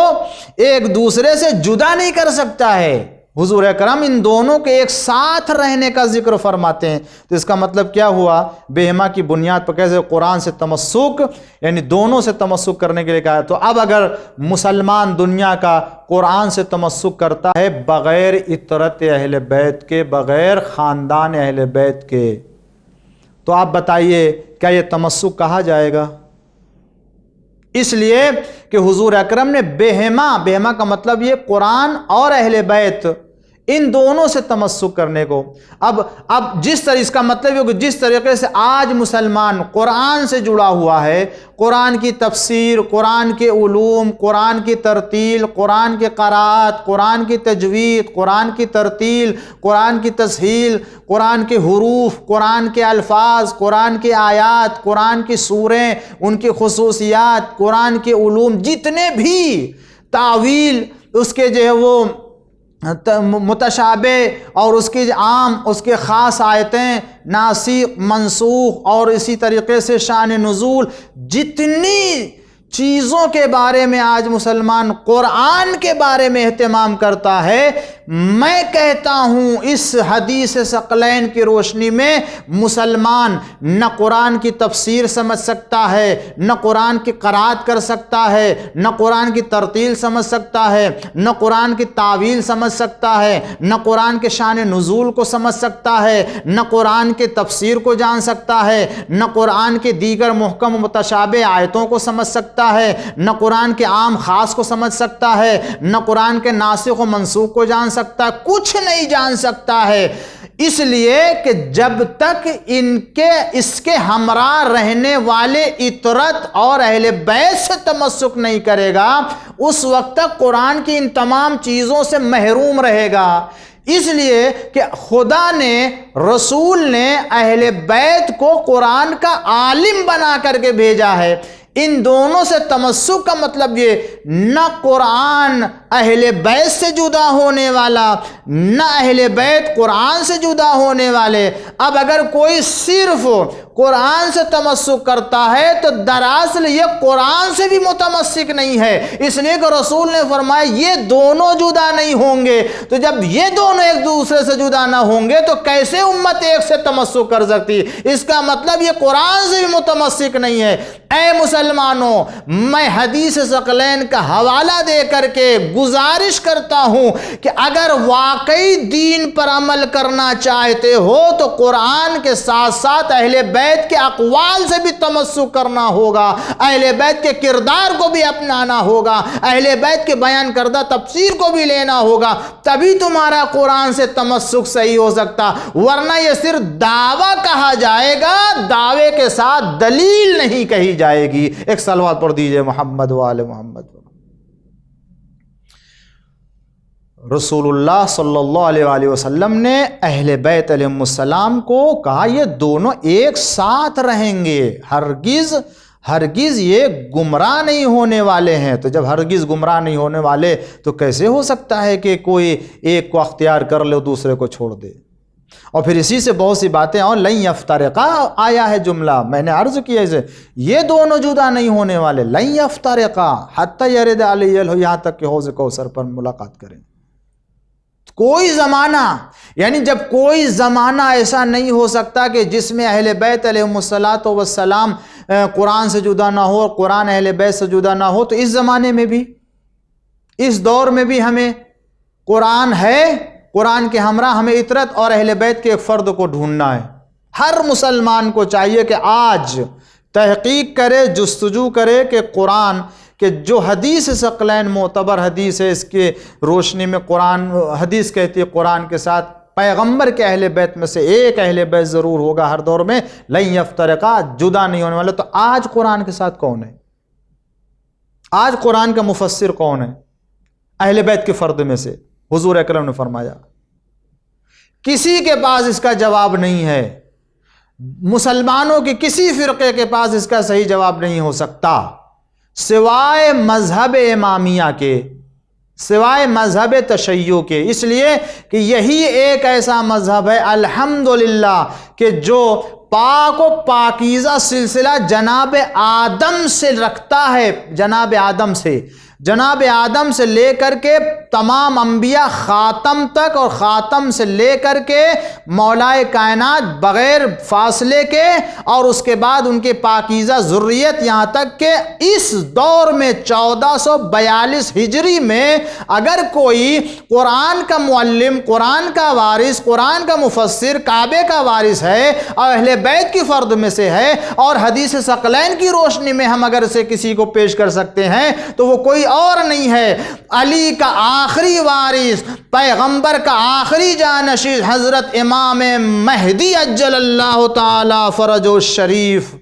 ایک دوسرے سے جدا نہیں کر سکتا ہے۔ حضور اکرم ان دونوں کے ایک ساتھ رہنے کا ذکر فرماتے ہیں، تو اس کا مطلب کیا ہوا؟ بہما کی بنیاد پر کیسے قرآن سے تمسک، یعنی دونوں سے تمسک کرنے کے لیے کہا۔ تو اب اگر مسلمان دنیا کا قرآن سے تمسک کرتا ہے بغیر اطرت اہل بیت کے، بغیر خاندان اہل بیت کے، تو آپ بتائیے کیا یہ تمسک کہا جائے گا؟ اس لیے کہ حضور اکرم نے بہما کا مطلب یہ قرآن اور اہل بیت ان دونوں سے تمسک کرنے کو۔ اب جس طرح اس کا مطلب یہ کہ جس طریقے سے آج مسلمان قرآن سے جڑا ہوا ہے، قرآن کی تفسیر، قرآن کے علوم، قرآن کی ترتیل، قرآن کے قرأت، قرآن کی تجوید، قرآن کی ترتیل، قرآن کی تسہیل، قرآن کے حروف، قرآن کے الفاظ، قرآن کی آیات، قرآن کی سوریں، ان کی خصوصیات، قرآن کے علوم، جتنے بھی تعویل اس کے جو ہے وہ متشابہ اور اس کی عام، اس کے خاص آیتیں، ناسخ منسوخ، اور اسی طریقے سے شان نزول، جتنی چیزوں کے بارے میں آج مسلمان قرآن کے بارے میں اہتمام کرتا ہے، میں کہتا ہوں اس حدیث ثقلین کی روشنی میں مسلمان نہ قرآن کی تفسیر سمجھ سکتا ہے، نہ قرآن کی قرأت کر سکتا ہے، نہ قرآن کی ترتیل سمجھ سکتا ہے، نہ قرآن کی تعویل سمجھ سکتا ہے، نہ قرآن کے شان نزول کو سمجھ سکتا ہے، نہ قرآن کے تفسیر کو جان سکتا ہے، نہ قرآن کے دیگر محکم و متشابہ آیتوں کو سمجھ سکتا ہے، نہ قرآن کے عام خاص کو سمجھ سکتا ہے، نہ قرآن کے ناسخ و منسوخ کو جان سکتا ہے، کچھ نہیں جان سکتا ہے۔ اس لیے کہ جب تک اس کے ہمراہ رہنے والے اطرت اور اہل بیت سے تمسک نہیں کرے گا، اس وقت تک قرآن کی ان تمام چیزوں سے محروم رہے گا۔ اس لیے کہ خدا نے، رسول نے اہل بیت کو قرآن کا عالم بنا کر کے بھیجا ہے۔ ان دونوں سے تمسک کا مطلب یہ، نہ قرآن اہل بیت سے جدا ہونے والا، نہ اہل بیت قرآن سے جدا ہونے والے۔ اب اگر کوئی صرف قرآن سے تمسک کرتا ہے تو دراصل یہ قرآن سے بھی متمسک نہیں ہے، اس لیے کہ رسول نے فرمایا یہ دونوں جدا نہیں ہوں گے۔ تو جب یہ دونوں ایک دوسرے سے جدا نہ ہوں گے تو کیسے امت ایک سے تمسک کر سکتی؟ اس کا مطلب یہ قرآن سے بھی متمسک نہیں ہے۔ اے مسلمانوں، میں حدیث ثقلین کا حوالہ دے کر کے گزارش کرتا ہوں کہ اگر واقعی دین پر عمل کرنا چاہتے ہو تو قرآن کے ساتھ ساتھ اہل بیت کے اقوال سے بھی تمسک کرنا ہوگا، اہل بیت کے کردار کو بھی اپنانا ہوگا، اہل بیت کے بیان کردہ تفسیر کو بھی لینا ہوگا، تبھی تمہارا قرآن سے تمسک صحیح ہو سکتا، ورنہ یہ صرف دعویٰ کہا جائے گا، دعوے کے ساتھ دلیل نہیں کہی جائے گی۔ ایک صلوات پڑھ دیجئے محمد و آل محمد۔ رسول اللہ صلی اللہ علیہ وآلہ وسلم نے اہل بیت علیہ السلام کو کہا یہ دونوں ایک ساتھ رہیں گے، ہرگز یہ گمراہ نہیں ہونے والے ہیں۔ تو جب ہرگز گمراہ نہیں ہونے والے تو کیسے ہو سکتا ہے کہ کوئی ایک کو اختیار کر لے دوسرے کو چھوڑ دے؟ اور پھر اسی سے بہت سی باتیں، اور لن یفترقا آیا ہے جملہ، میں نے عرض کیا اسے، یہ دونوں جدا نہیں ہونے والے، لن یفترقا حتی یرد علی الحوض، یہاں تک کہ حوض کوثر پر ملاقات کریں۔ کوئی زمانہ، یعنی جب کوئی زمانہ ایسا نہیں ہو سکتا کہ جس میں اہل بیت علیہم السلام قرآن سے جدا نہ ہو اور قرآن اہل بیت سے جدا نہ ہو، تو اس زمانے میں بھی، اس دور میں بھی ہمیں قرآن ہے، قرآن کے ہمراہ ہمیں اطرت اور اہل بیت کے ایک فرد کو ڈھونڈنا ہے۔ ہر مسلمان کو چاہیے کہ آج تحقیق کرے، جستجو کرے کہ قرآن کہ جو حدیث ثقلین معتبر حدیث ہے، اس کے روشنی میں قرآن، حدیث کہتی ہے قرآن کے ساتھ پیغمبر کے اہل بیت میں سے ایک اہل بیت ضرور ہوگا ہر دور میں، لن یفترقا، جدا نہیں ہونے والا۔ تو آج قرآن کے ساتھ کون ہے؟ آج قرآن کا مفسر کون ہے؟ اہل بیت کے فرد میں سے حضور اکرم نے فرمایا، کسی کے پاس اس کا جواب نہیں ہے، مسلمانوں کے کسی فرقے کے پاس اس کا صحیح جواب نہیں ہو سکتا سوائے مذہب امامیہ کے۔ سوائے مذہب تشیع کے، اس لیے کہ یہی ایک ایسا مذہب ہے الحمدللہ کہ جو پاک و پاکیزہ سلسلہ جناب آدم سے رکھتا ہے، جناب آدم سے لے کر کے تمام انبیاء خاتم تک، اور خاتم سے لے کر کے مولائے کائنات بغیر فاصلے کے، اور اس کے بعد ان کے پاکیزہ ذریت، یہاں تک کہ اس دور میں 1442 ہجری میں اگر کوئی قرآن کا معلم، قرآن کا وارث، قرآن کا مفسر، کعبے کا وارث ہے اور اہل بیت کی فرد میں سے ہے، اور حدیث ثقلین کی روشنی میں ہم اگر اسے کسی کو پیش کر سکتے ہیں تو وہ کوئی اور نہیں ہے، علی کا آخری وارث، پیغمبر کا آخری جانشین حضرت امام مہدی عجل اللہ تعالی فرج الشریف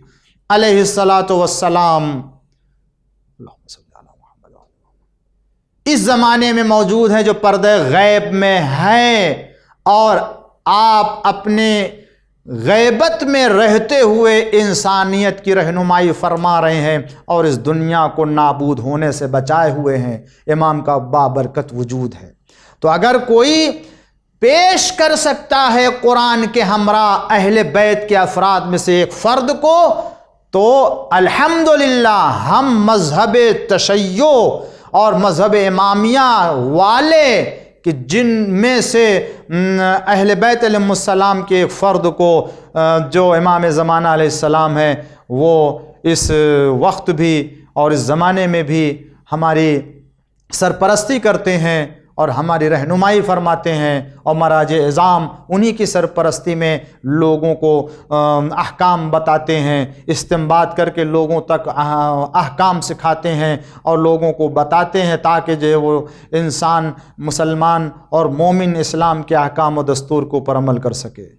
علیہ السلام اس زمانے میں موجود ہیں، جو پردہ غیب میں ہیں، اور آپ اپنے غیبت میں رہتے ہوئے انسانیت کی رہنمائی فرما رہے ہیں اور اس دنیا کو نابود ہونے سے بچائے ہوئے ہیں۔ امام کا بابرکت وجود ہے، تو اگر کوئی پیش کر سکتا ہے قرآن کے ہمراہ اہل بیت کے افراد میں سے ایک فرد کو، تو الحمدللہ ہم مذہب تشیع اور مذہب امامیہ والے کہ جن میں سے اہل بیت علیہ السلام کے ایک فرد کو جو امام زمانہ علیہ السلام ہے، وہ اس وقت بھی اور اس زمانے میں بھی ہماری سرپرستی کرتے ہیں اور ہماری رہنمائی فرماتے ہیں، اور مراجع اعظام انہی کی سرپرستی میں لوگوں کو احکام بتاتے ہیں، استنباط کر کے لوگوں تک احکام سکھاتے ہیں اور لوگوں کو بتاتے ہیں، تاکہ جو وہ انسان مسلمان اور مومن اسلام کے احکام و دستور کو پر عمل کر سکے۔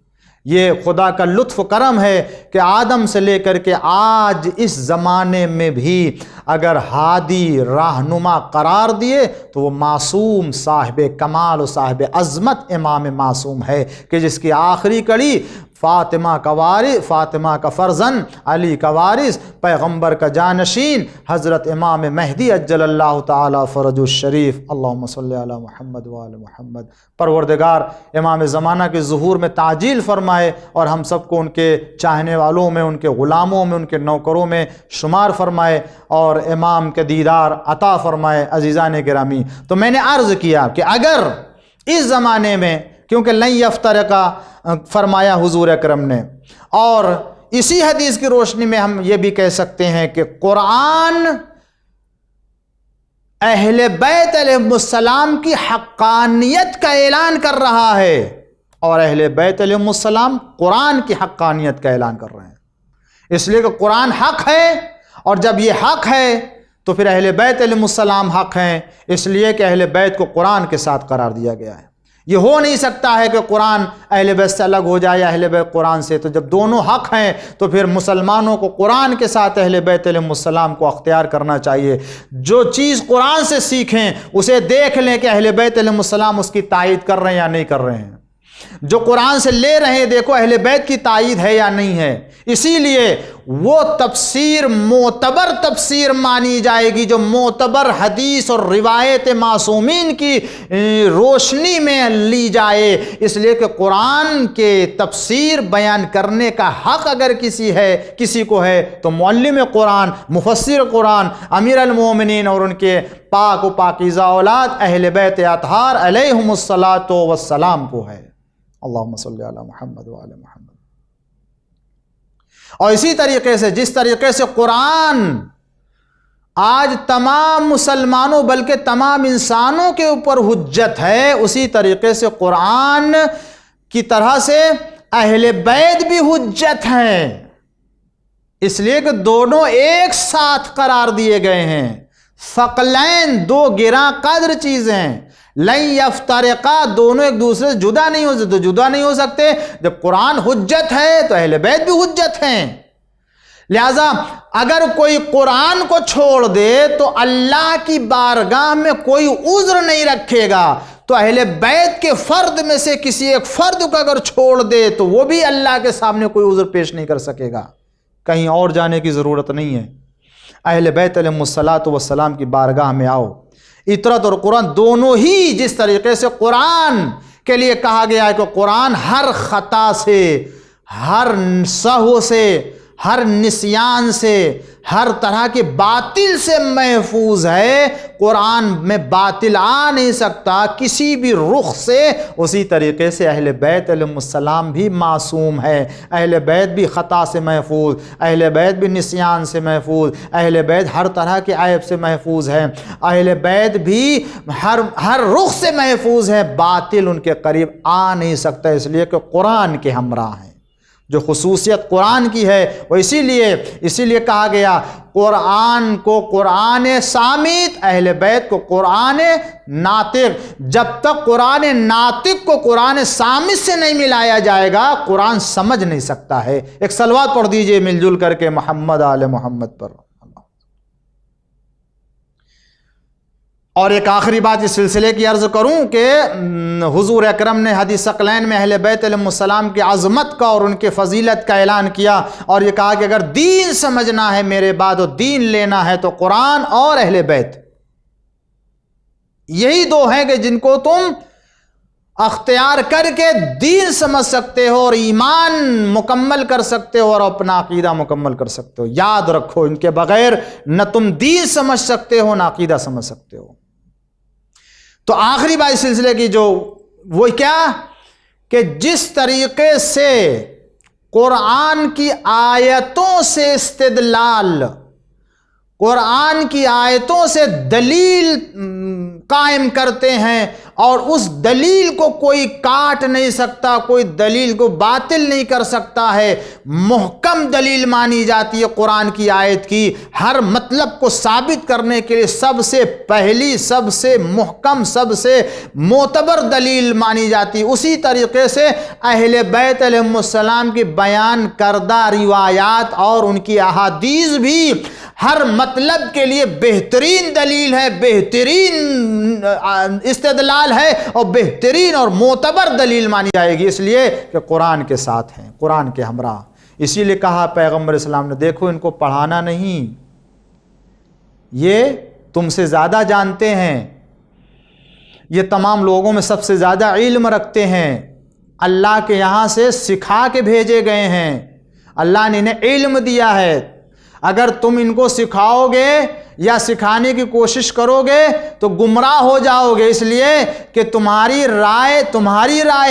یہ خدا کا لطف و کرم ہے کہ آدم سے لے کر کے آج اس زمانے میں بھی اگر ہادی رہنما قرار دیے تو وہ معصوم صاحب کمال و صاحب عظمت امام معصوم ہے، کہ جس کی آخری کڑی فاطمہ کا وارث، فاطمہ کا فرزند، علی کا وارث، پیغمبر کا جانشین حضرت امام مہدی عجل اللہ تعالی فرج الشریف، اللہم صلی علی محمد وآل محمد۔ پروردگار امام زمانہ کے ظہور میں تعجیل فرمائے اور ہم سب کو ان کے چاہنے والوں میں، ان کے غلاموں میں، ان کے نوکروں میں شمار فرمائے اور امام کے دیدار عطا فرمائے۔ عزیزان گرامی، تو میں نے عرض کیا کہ اگر اس زمانے میں، کیونکہ لن یفترقا فرمایا حضور اکرم نے، اور اسی حدیث کی روشنی میں ہم یہ بھی کہہ سکتے ہیں کہ قرآن اہل بیت علیہ السلام کی حقانیت کا اعلان کر رہا ہے، اور اہل بیت علیہ السلام قرآن کی حقانیت کا اعلان کر رہے ہیں، اس لیے کہ قرآن حق ہے، اور جب یہ حق ہے تو پھر اہل بیت علیہ السلام حق ہیں، اس لیے کہ اہل بیت کو قرآن کے ساتھ قرار دیا گیا ہے۔ یہ ہو نہیں سکتا ہے کہ قرآن اہل بیت سے الگ ہو جائے یا اہل بیت قرآن سے، تو جب دونوں حق ہیں تو پھر مسلمانوں کو قرآن کے ساتھ اہل بیت علیہ السلام کو اختیار کرنا چاہیے۔ جو چیز قرآن سے سیکھیں اسے دیکھ لیں کہ اہل بیت علیہ السلام اس کی تائید کر رہے ہیں یا نہیں کر رہے ہیں، جو قرآن سے لے رہے ہیں دیکھو اہل بیت کی تائید ہے یا نہیں ہے۔ اسی لیے وہ تفسیر معتبر تفسیر مانی جائے گی جو معتبر حدیث اور روایت معصومین کی روشنی میں لی جائے، اس لیے کہ قرآن کے تفسیر بیان کرنے کا حق اگر کسی کو ہے تو معلم قرآن، مفسر قرآن، امیر المومنین اور ان کے پاک و پاکیزہ اولاد اہل بیت اطہار علیہم الصلاۃ والسلام کو ہے۔ اللہم صلی علی محمد وعلی محمد۔ اور اسی طریقے سے جس طریقے سے قرآن آج تمام مسلمانوں بلکہ تمام انسانوں کے اوپر حجت ہے، اسی طریقے سے قرآن کی طرح سے اہل بیت بھی حجت ہیں، اس لیے کہ دونوں ایک ساتھ قرار دیے گئے ہیں۔ ثقلین دو گراں قدر چیزیں، لن یفترقا دونوں ایک دوسرے سے جدا نہیں ہو سکتے۔ جب قرآن حجت ہے تو اہل بیت بھی حجت ہیں، لہذا اگر کوئی قرآن کو چھوڑ دے تو اللہ کی بارگاہ میں کوئی عذر نہیں رکھے گا، تو اہل بیت کے فرد میں سے کسی ایک فرد کو اگر چھوڑ دے تو وہ بھی اللہ کے سامنے کوئی عذر پیش نہیں کر سکے گا، کہیں اور جانے کی ضرورت نہیں ہے۔ اہل بیت علیہ الصلاۃ والسلام کی بارگاہ میں آؤ، اطرت اور قرآن دونوں ہی جس طریقے سے قرآن کے لیے کہا گیا ہے کہ قرآن ہر خطا سے، ہر سہو سے، ہر نسیان سے، ہر طرح کے باطل سے محفوظ ہے، قرآن میں باطل آ نہیں سکتا کسی بھی رخ سے، اسی طریقے سے اہل بیت علیہ السلام بھی معصوم ہے، اہل بیت بھی خطا سے محفوظ، اہل بیت بھی نسیان سے محفوظ، اہل بیت ہر طرح کے عیب سے محفوظ ہے، اہل بیت بھی ہر رخ سے محفوظ ہے، باطل ان کے قریب آ نہیں سکتا، اس لیے کہ قرآن کے ہمراہ ہیں۔ جو خصوصیت قرآن کی ہے وہ اسی لیے کہا گیا قرآن کو قرآن صامت، اہل بیت کو قرآن ناطق۔ جب تک قرآن ناطق کو قرآن صامت سے نہیں ملایا جائے گا قرآن سمجھ نہیں سکتا ہے۔ ایک صلوات پڑھ دیجئے مل جل کر کے محمد آل محمد پر۔ اور ایک آخری بات اس سلسلے کی عرض کروں کہ حضور اکرم نے حدیث ثقلین میں اہل بیت علیہ السلام کی عظمت کا اور ان کے فضیلت کا اعلان کیا، اور یہ کہا کہ اگر دین سمجھنا ہے میرے بعد اور دین لینا ہے تو قرآن اور اہل بیت، یہی دو ہیں کہ جن کو تم اختیار کر کے دین سمجھ سکتے ہو اور ایمان مکمل کر سکتے ہو اور اپنا عقیدہ مکمل کر سکتے ہو۔ یاد رکھو، ان کے بغیر نہ تم دین سمجھ سکتے ہو نہ عقیدہ سمجھ سکتے ہو۔ تو آخری بات اس سلسلے کی جو وہ کیا کہ جس طریقے سے قرآن کی آیتوں سے استدلال، قرآن کی آیتوں سے دلیل قائم کرتے ہیں اور اس دلیل کو کوئی کاٹ نہیں سکتا، کوئی دلیل کو باطل نہیں کر سکتا ہے، محکم دلیل مانی جاتی ہے قرآن کی آیت کی، ہر مطلب کو ثابت کرنے کے لیے سب سے پہلی، سب سے محکم، سب سے معتبر دلیل مانی جاتی ہے۔ اسی طریقے سے اہل بیت علیہ السلام کی بیان کردہ روایات اور ان کی احادیث بھی ہر مطلب کے لیے بہترین دلیل ہے، بہترین استدلال ہے اور بہترین اور معتبر دلیل مانی جائے گی، اس لیے کہ قرآن کے ساتھ ہیں، قرآن کے ہمراہ۔ اسی لیے کہا پیغمبر اسلام نے، دیکھو ان کو پڑھانا نہیں، یہ تم سے زیادہ جانتے ہیں، یہ تمام لوگوں میں سب سے زیادہ علم رکھتے ہیں، اللہ کے یہاں سے سکھا کے بھیجے گئے ہیں، اللہ نے انہیں علم دیا ہے۔ اگر تم ان کو سکھاؤ گے یا سکھانے کی کوشش کرو گے تو گمراہ ہو جاؤ گے، اس لیے کہ تمہاری رائے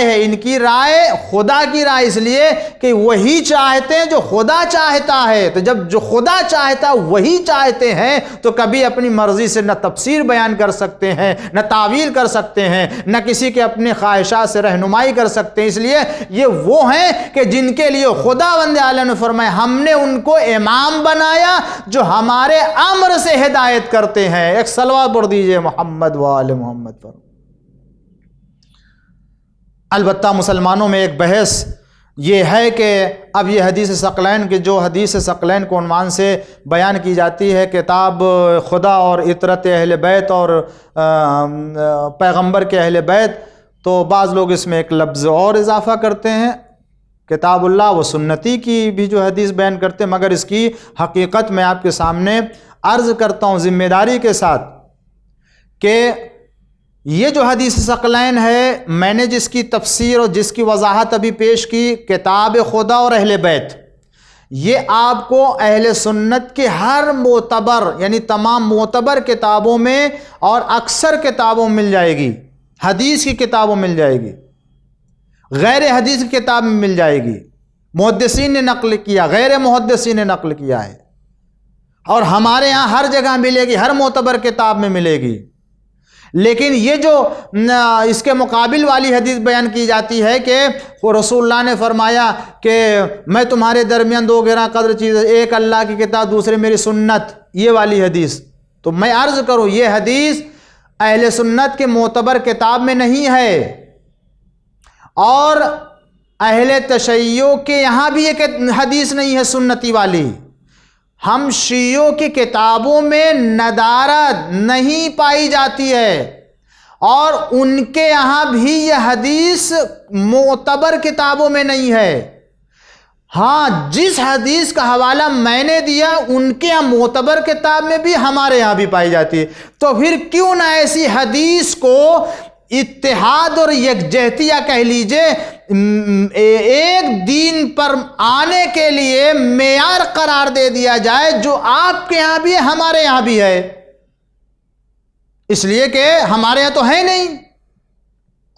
ہے، ان کی رائے خدا کی رائے، اس لیے کہ وہی چاہتے ہیں جو خدا چاہتا ہے۔ تو جب جو خدا چاہتا ہے وہی چاہتے ہیں تو کبھی اپنی مرضی سے نہ تفسیر بیان کر سکتے ہیں، نہ تعویل کر سکتے ہیں، نہ کسی کے اپنے خواہشات سے رہنمائی کر سکتے ہیں۔ اس لیے یہ وہ ہیں کہ جن کے لیے خداوند عالم نے فرمایا ہم نے ان کو امام بنایا جو ہمارے امر سے ہدایت کرتے ہیں۔ ایک صلوات پڑھ دیجئے محمد و آل محمد پر۔ البتہ مسلمانوں میں ایک بحث یہ ہے کہ اب یہ حدیث ثقلین کی جو حدیث ثقلین کو عنوان سے بیان کی جاتی ہے، کتاب خدا اور اطرت اہل بیت اور پیغمبر کے اہل بیت، تو بعض لوگ اس میں ایک لفظ اور اضافہ کرتے ہیں، کتاب اللہ و سنتی کی بھی جو حدیث بیان کرتے ہیں، مگر اس کی حقیقت میں آپ کے سامنے عرض کرتا ہوں ذمہ داری کے ساتھ کہ یہ جو حدیث ثقلین ہے، میں نے جس کی تفسیر اور جس کی وضاحت ابھی پیش کی، کتاب خدا اور اہل بیت، یہ آپ کو اہل سنت کے ہر معتبر یعنی تمام معتبر کتابوں میں اور اکثر کتابوں میں مل جائے گی، حدیث کی کتابوں میں مل جائے گی، غیر حدیث کی کتاب میں مل جائے گی، محدثین نے نقل کیا، غیر محدثین نے نقل کیا ہے، اور ہمارے ہاں ہر جگہ ملے گی، ہر معتبر کتاب میں ملے گی۔ لیکن یہ جو اس کے مقابل والی حدیث بیان کی جاتی ہے کہ رسول اللہ نے فرمایا کہ میں تمہارے درمیان دو گراں قدر چیز، ایک اللہ کی کتاب، دوسرے میری سنت، یہ والی حدیث، تو میں عرض کروں یہ حدیث اہل سنت کے معتبر کتاب میں نہیں ہے، اور اہل تشیع کے یہاں بھی ایک حدیث نہیں ہے سنتی والی۔ ہم شیعوں کی کتابوں میں ندارت نہیں پائی جاتی ہے، اور ان کے یہاں بھی یہ حدیث معتبر کتابوں میں نہیں ہے۔ ہاں جس حدیث کا حوالہ میں نے دیا ان کے یہاں معتبر کتاب میں بھی ہمارے یہاں بھی پائی جاتی ہے، تو پھر کیوں نہ ایسی حدیث کو اتحاد اور یکجہتیہ کہہ لیجئے، ایک دین پر آنے کے لیے معیار قرار دے دیا جائے جو آپ کے یہاں بھی ہے ہمارے یہاں بھی ہے، اس لیے کہ ہمارے یہاں تو ہے نہیں،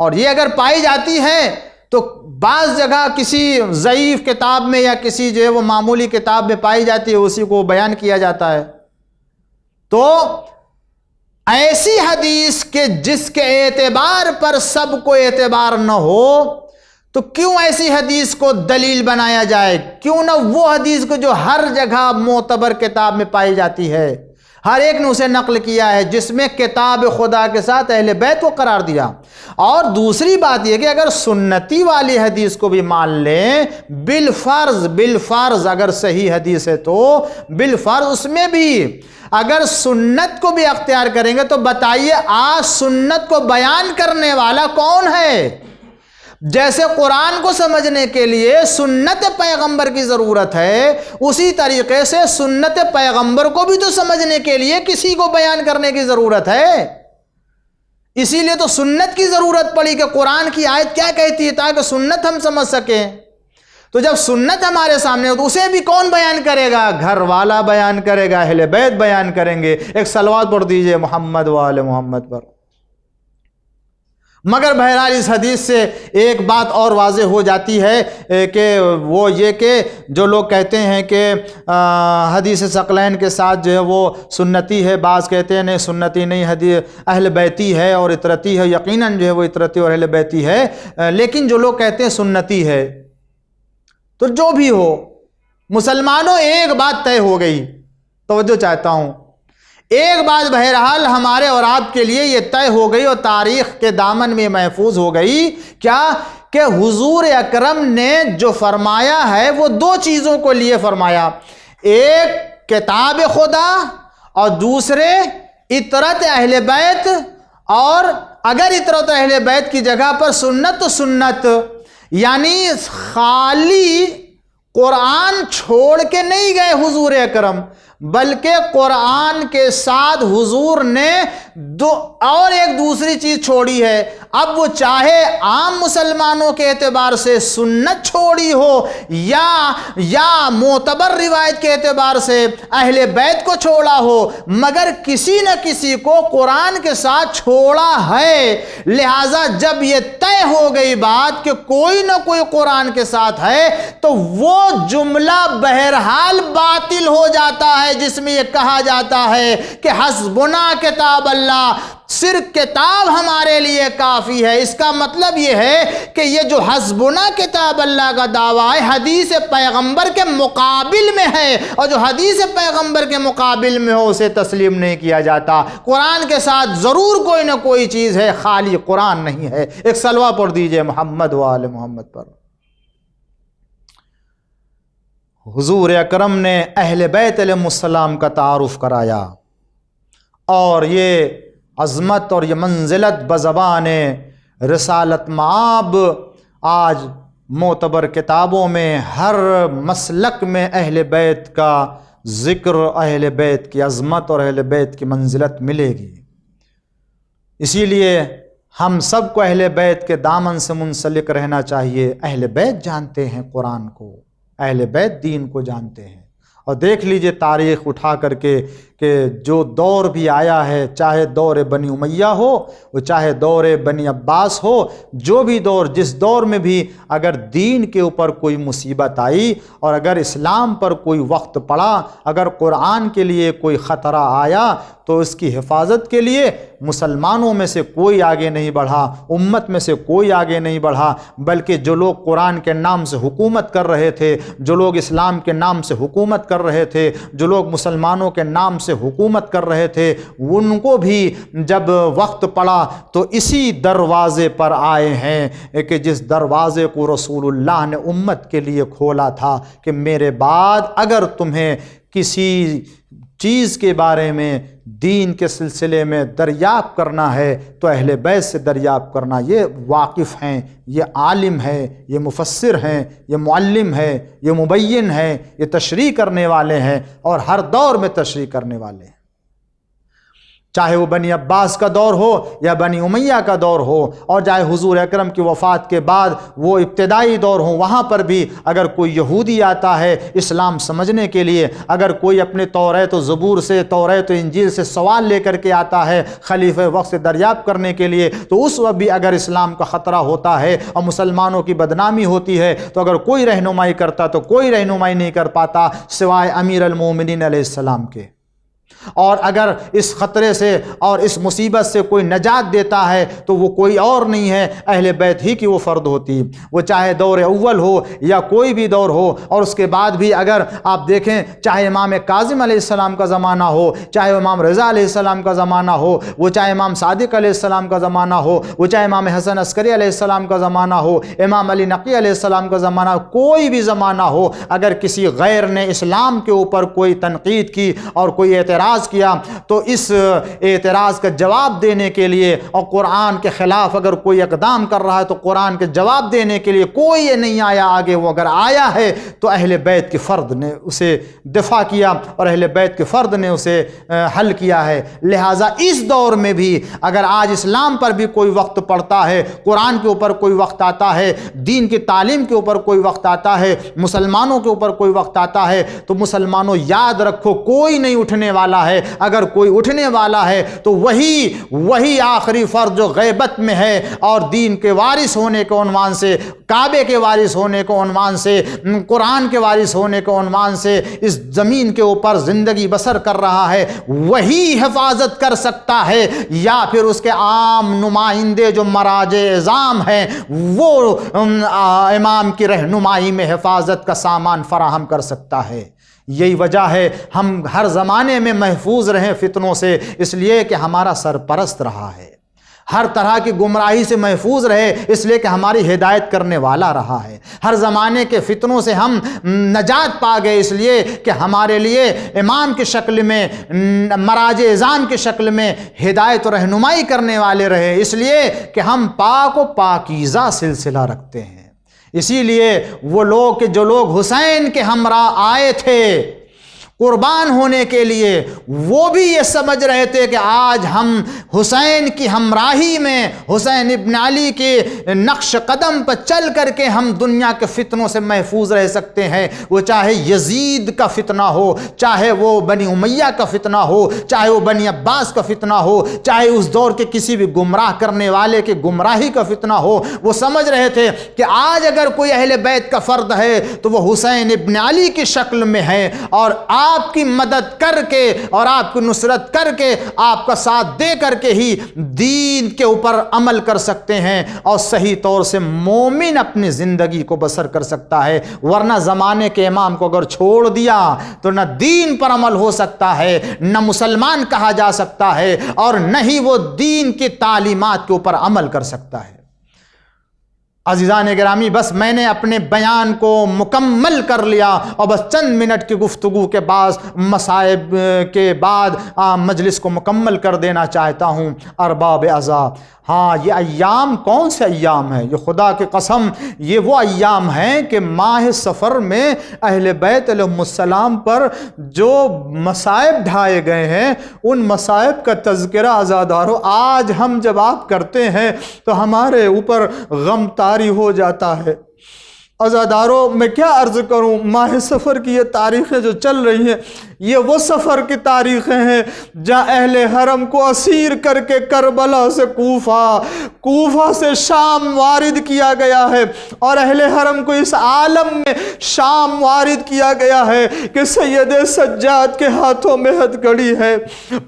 اور یہ اگر پائی جاتی ہے تو بعض جگہ کسی ضعیف کتاب میں یا کسی جو ہے وہ معمولی کتاب میں پائی جاتی ہے، اسی کو بیان کیا جاتا ہے۔ تو ایسی حدیث کے جس کے اعتبار پر سب کو اعتبار نہ ہو، تو کیوں ایسی حدیث کو دلیل بنایا جائے؟ کیوں نہ وہ حدیث کو جو ہر جگہ معتبر کتاب میں پائی جاتی ہے، ہر ایک نے اسے نقل کیا ہے، جس میں کتاب خدا کے ساتھ اہل بیت کو قرار دیا۔ اور دوسری بات یہ کہ اگر سنتی والی حدیث کو بھی مان لیں، بالفرض اگر صحیح حدیث ہے تو بالفرض اس میں بھی اگر سنت کو بھی اختیار کریں گے، تو بتائیے آج سنت کو بیان کرنے والا کون ہے؟ جیسے قرآن کو سمجھنے کے لیے سنت پیغمبر کی ضرورت ہے، اسی طریقے سے سنت پیغمبر کو بھی تو سمجھنے کے لیے کسی کو بیان کرنے کی ضرورت ہے۔ اسی لیے تو سنت کی ضرورت پڑی کہ قرآن کی آیت کیا کہتی ہے تاکہ سنت ہم سمجھ سکیں۔ تو جب سنت ہمارے سامنے ہو تو اسے بھی کون بیان کرے گا؟ گھر والا بیان کرے گا، اہل بیت بیان کریں گے۔ ایک صلوات پڑھ دیجئے محمد و آل محمد پر۔ مگر بہرحال اس حدیث سے ایک بات اور واضح ہو جاتی ہے کہ وہ یہ کہ جو لوگ کہتے ہیں کہ حدیث ثقلین کے ساتھ جو ہے وہ سنتی ہے، بعض کہتے ہیں نہیں سنتی نہیں، حدیث اہل بیتی ہے اور اطرتی ہے، یقیناً جو ہے وہ اطرتی اور اہل بیتی ہے، لیکن جو لوگ کہتے ہیں سنتی ہے، تو جو بھی ہو مسلمانوں ایک بات طے ہو گئی، توجہ چاہتا ہوں، ایک بات بہرحال ہمارے اور آپ کے لیے یہ طے ہو گئی اور تاریخ کے دامن میں محفوظ ہو گئی، کیا کہ حضور اکرم نے جو فرمایا ہے وہ دو چیزوں کو لیے فرمایا، ایک کتاب خدا اور دوسرے اطرت اہل بیت، اور اگر اطرت اہل بیت کی جگہ پر سنت تو سنت، یعنی خالی قرآن چھوڑ کے نہیں گئے حضور اکرم، بلکہ قرآن کے ساتھ حضور نے اور ایک دوسری چیز چھوڑی ہے۔ اب وہ چاہے عام مسلمانوں کے اعتبار سے سنت چھوڑی ہو یا معتبر روایت کے اعتبار سے اہل بیت کو چھوڑا ہو، مگر کسی نہ کسی کو قرآن کے ساتھ چھوڑا ہے۔ لہٰذا جب یہ طے ہو گئی بات کہ کوئی نہ کوئی قرآن کے ساتھ ہے، تو وہ جملہ بہرحال باطل ہو جاتا ہے جس میں یہ کہا جاتا ہے کہ حسبنا کتاب اللہ، صرف کتاب ہمارے لیے کافی ہے۔ اس کا مطلب یہ ہے کہ یہ جو حسبنا کتاب اللہ کا دعویٰ ہے حدیث پیغمبر کے مقابل میں ہے، اور جو حدیث پیغمبر کے مقابل میں ہو اسے تسلیم نہیں کیا جاتا۔ قرآن کے ساتھ ضرور کوئی نہ کوئی چیز ہے، خالی قرآن نہیں ہے۔ ایک صلوہ پڑھ دیجئے محمد و آل محمد پر۔ حضور اکرم نے اہل بیت علیہ السلام کا تعارف کرایا، اور یہ عظمت اور یہ منزلت بزبان رسالت مآب آج معتبر کتابوں میں ہر مسلک میں اہل بیت کا ذکر، اہل بیت کی عظمت اور اہل بیت کی منزلت ملے گی۔ اسی لیے ہم سب کو اہل بیت کے دامن سے منسلک رہنا چاہیے۔ اہل بیت جانتے ہیں قرآن کو، اہل بیت دین کو جانتے ہیں، اور دیکھ لیجئے تاریخ اٹھا کر کے کہ جو دور بھی آیا ہے، چاہے دور بنی امیہ ہو، چاہے دور بنی عباس ہو، جو بھی دور، جس دور میں بھی اگر دین کے اوپر کوئی مصیبت آئی اور اگر اسلام پر کوئی وقت پڑا، اگر قرآن کے لیے کوئی خطرہ آیا، تو اس کی حفاظت کے لیے مسلمانوں میں سے کوئی آگے نہیں بڑھا، امت میں سے کوئی آگے نہیں بڑھا، بلکہ جو لوگ قرآن کے نام سے حکومت کر رہے تھے، جو لوگ اسلام کے نام سے حکومت کر رہے تھے، جو لوگ مسلمانوں کے نام سے حکومت کر رہے تھے، ان کو بھی جب وقت پڑا تو اسی دروازے پر آئے ہیں کہ جس دروازے کو رسول اللہ نے امت کے لیے کھولا تھا کہ میرے بعد اگر تمہیں کسی چیز کے بارے میں دین کے سلسلے میں دریافت کرنا ہے تو اہل بیت سے دریافت کرنا. یہ واقف ہیں، یہ عالم ہے، یہ مفسر ہیں، یہ معلم ہے، یہ مبین ہے، یہ تشریح کرنے والے ہیں اور ہر دور میں تشریح کرنے والے ہیں. چاہے وہ بنی عباس کا دور ہو یا بنی امیہ کا دور ہو، اور چاہے حضور اکرم کی وفات کے بعد وہ ابتدائی دور ہوں، وہاں پر بھی اگر کوئی یہودی آتا ہے اسلام سمجھنے کے لیے، اگر کوئی اپنے توریت و زبور سے، توریت و انجیل سے سوال لے کر کے آتا ہے خلیفہ وقت سے دریافت کرنے کے لیے، تو اس وقت بھی اگر اسلام کا خطرہ ہوتا ہے اور مسلمانوں کی بدنامی ہوتی ہے تو اگر کوئی رہنمائی کرتا تو کوئی رہنمائی نہیں کر پاتا سوائے امیر المومنین علیہ السلام کے. اور اگر اس خطرے سے اور اس مصیبت سے کوئی نجات دیتا ہے تو وہ کوئی اور نہیں ہے، اہل بیت ہی کی وہ فرد ہوتی، وہ چاہے دور اول ہو یا کوئی بھی دور ہو. اور اس کے بعد بھی اگر آپ دیکھیں، چاہے امام کاظم علیہ السلام کا زمانہ ہو، چاہے امام رضا علیہ السلام کا زمانہ ہو، وہ چاہے امام صادق علیہ السلام کا زمانہ ہو، وہ چاہے امام حسن عسکری علیہ السلام کا زمانہ ہو، امام علی نقی علیہ السلام کا زمانہ ہو، کوئی بھی زمانہ ہو، اگر کسی غیر نے اسلام کے اوپر کوئی تنقید کی اور کوئی اعتراض کیا تو اس اعتراض کا جواب دینے کے لیے، اور قرآن کے خلاف اگر کوئی اقدام کر رہا ہے تو قرآن کے جواب دینے کے لیے کوئی یہ نہیں آیا آگے. وہ اگر آیا ہے تو اہل بیت کے فرد نے اسے دفاع کیا اور اہل بیت کے فرد نے اسے حل کیا ہے. لہٰذا اس دور میں بھی اگر آج اسلام پر بھی کوئی وقت پڑتا ہے، قرآن کے اوپر کوئی وقت آتا ہے، دین کی تعلیم کے اوپر کوئی وقت آتا ہے، مسلمانوں کے اوپر کوئی وقت آتا ہے، تو مسلمانوں یاد رکھو کوئی نہیں اٹھنے والا ہے. اگر کوئی اٹھنے والا ہے تو وہی آخری فرد جو غیبت میں ہے اور دین کے وارث ہونے کے عنوان سے، کعبے کے وارث ہونے کے عنوان سے، قرآن کے وارث ہونے کے عنوان سے اس زمین کے اوپر زندگی بسر کر رہا ہے، وہی حفاظت کر سکتا ہے، یا پھر اس کے عام نمائندے جو مراجع اعظام ہیں وہ امام کی رہنمائی میں حفاظت کا سامان فراہم کر سکتا ہے. یہی وجہ ہے ہم ہر زمانے میں محفوظ رہیں فتنوں سے، اس لیے کہ ہمارا سرپرست رہا ہے. ہر طرح کی گمراہی سے محفوظ رہے اس لیے کہ ہماری ہدایت کرنے والا رہا ہے. ہر زمانے کے فتنوں سے ہم نجات پا گئے اس لیے کہ ہمارے لیے امام کی شکل میں، مراجع اعظام کی شکل میں ہدایت و رہنمائی کرنے والے رہے، اس لیے کہ ہم پاک و پاکیزہ سلسلہ رکھتے ہیں. اسی لیے وہ لوگ جو لوگ حسین کے ہمراہ آئے تھے قربان ہونے کے لیے، وہ بھی یہ سمجھ رہے تھے کہ آج ہم حسین کی ہمراہی میں، حسین ابن علی کے نقش قدم پر چل کر کے ہم دنیا کے فتنوں سے محفوظ رہ سکتے ہیں. وہ چاہے یزید کا فتنہ ہو، چاہے وہ بنی امیہ کا فتنہ ہو، چاہے وہ بنی عباس کا فتنہ ہو، چاہے اس دور کے کسی بھی گمراہ کرنے والے کے گمراہی کا فتنہ ہو. وہ سمجھ رہے تھے کہ آج اگر کوئی اہل بیت کا فرد ہے تو وہ حسین ابن علی کی شکل میں ہے، اور آپ کی مدد کر کے اور آپ کی نصرت کر کے، آپ کا ساتھ دے کر کے ہی دین کے اوپر عمل کر سکتے ہیں اور صحیح طور سے مومن اپنی زندگی کو بسر کر سکتا ہے. ورنہ زمانے کے امام کو اگر چھوڑ دیا تو نہ دین پر عمل ہو سکتا ہے، نہ مسلمان کہا جا سکتا ہے، اور نہ ہی وہ دین کی تعلیمات کے اوپر عمل کر سکتا ہے. عزیزان گرامی، بس میں نے اپنے بیان کو مکمل کر لیا اور بس چند منٹ کی گفتگو کے بعد، مصائب کے بعد مجلس کو مکمل کر دینا چاہتا ہوں. ارباب عزا، ہاں یہ ایام کون سے ایام ہیں؟ یہ خدا کی قسم یہ وہ ایام ہیں کہ ماہ سفر میں اہل بیت علیہم السلام پر جو مصائب ڈھائے گئے ہیں ان مصائب کا تذکرہ عزادارو آج ہم جب آپ کرتے ہیں تو ہمارے اوپر غم طاری ہو جاتا ہے. عزادارو میں کیا عرض کروں، ماہ سفر کی یہ تاریخیں جو چل رہی ہیں یہ وہ سفر کی تاریخیں ہیں جہاں اہل حرم کو اسیر کر کے کربلا سے کوفہ سے شام وارد کیا گیا ہے، اور اہل حرم کو اس عالم میں شام وارد کیا گیا ہے کہ سید سجاد کے ہاتھوں میں ہتھ کڑی ہے،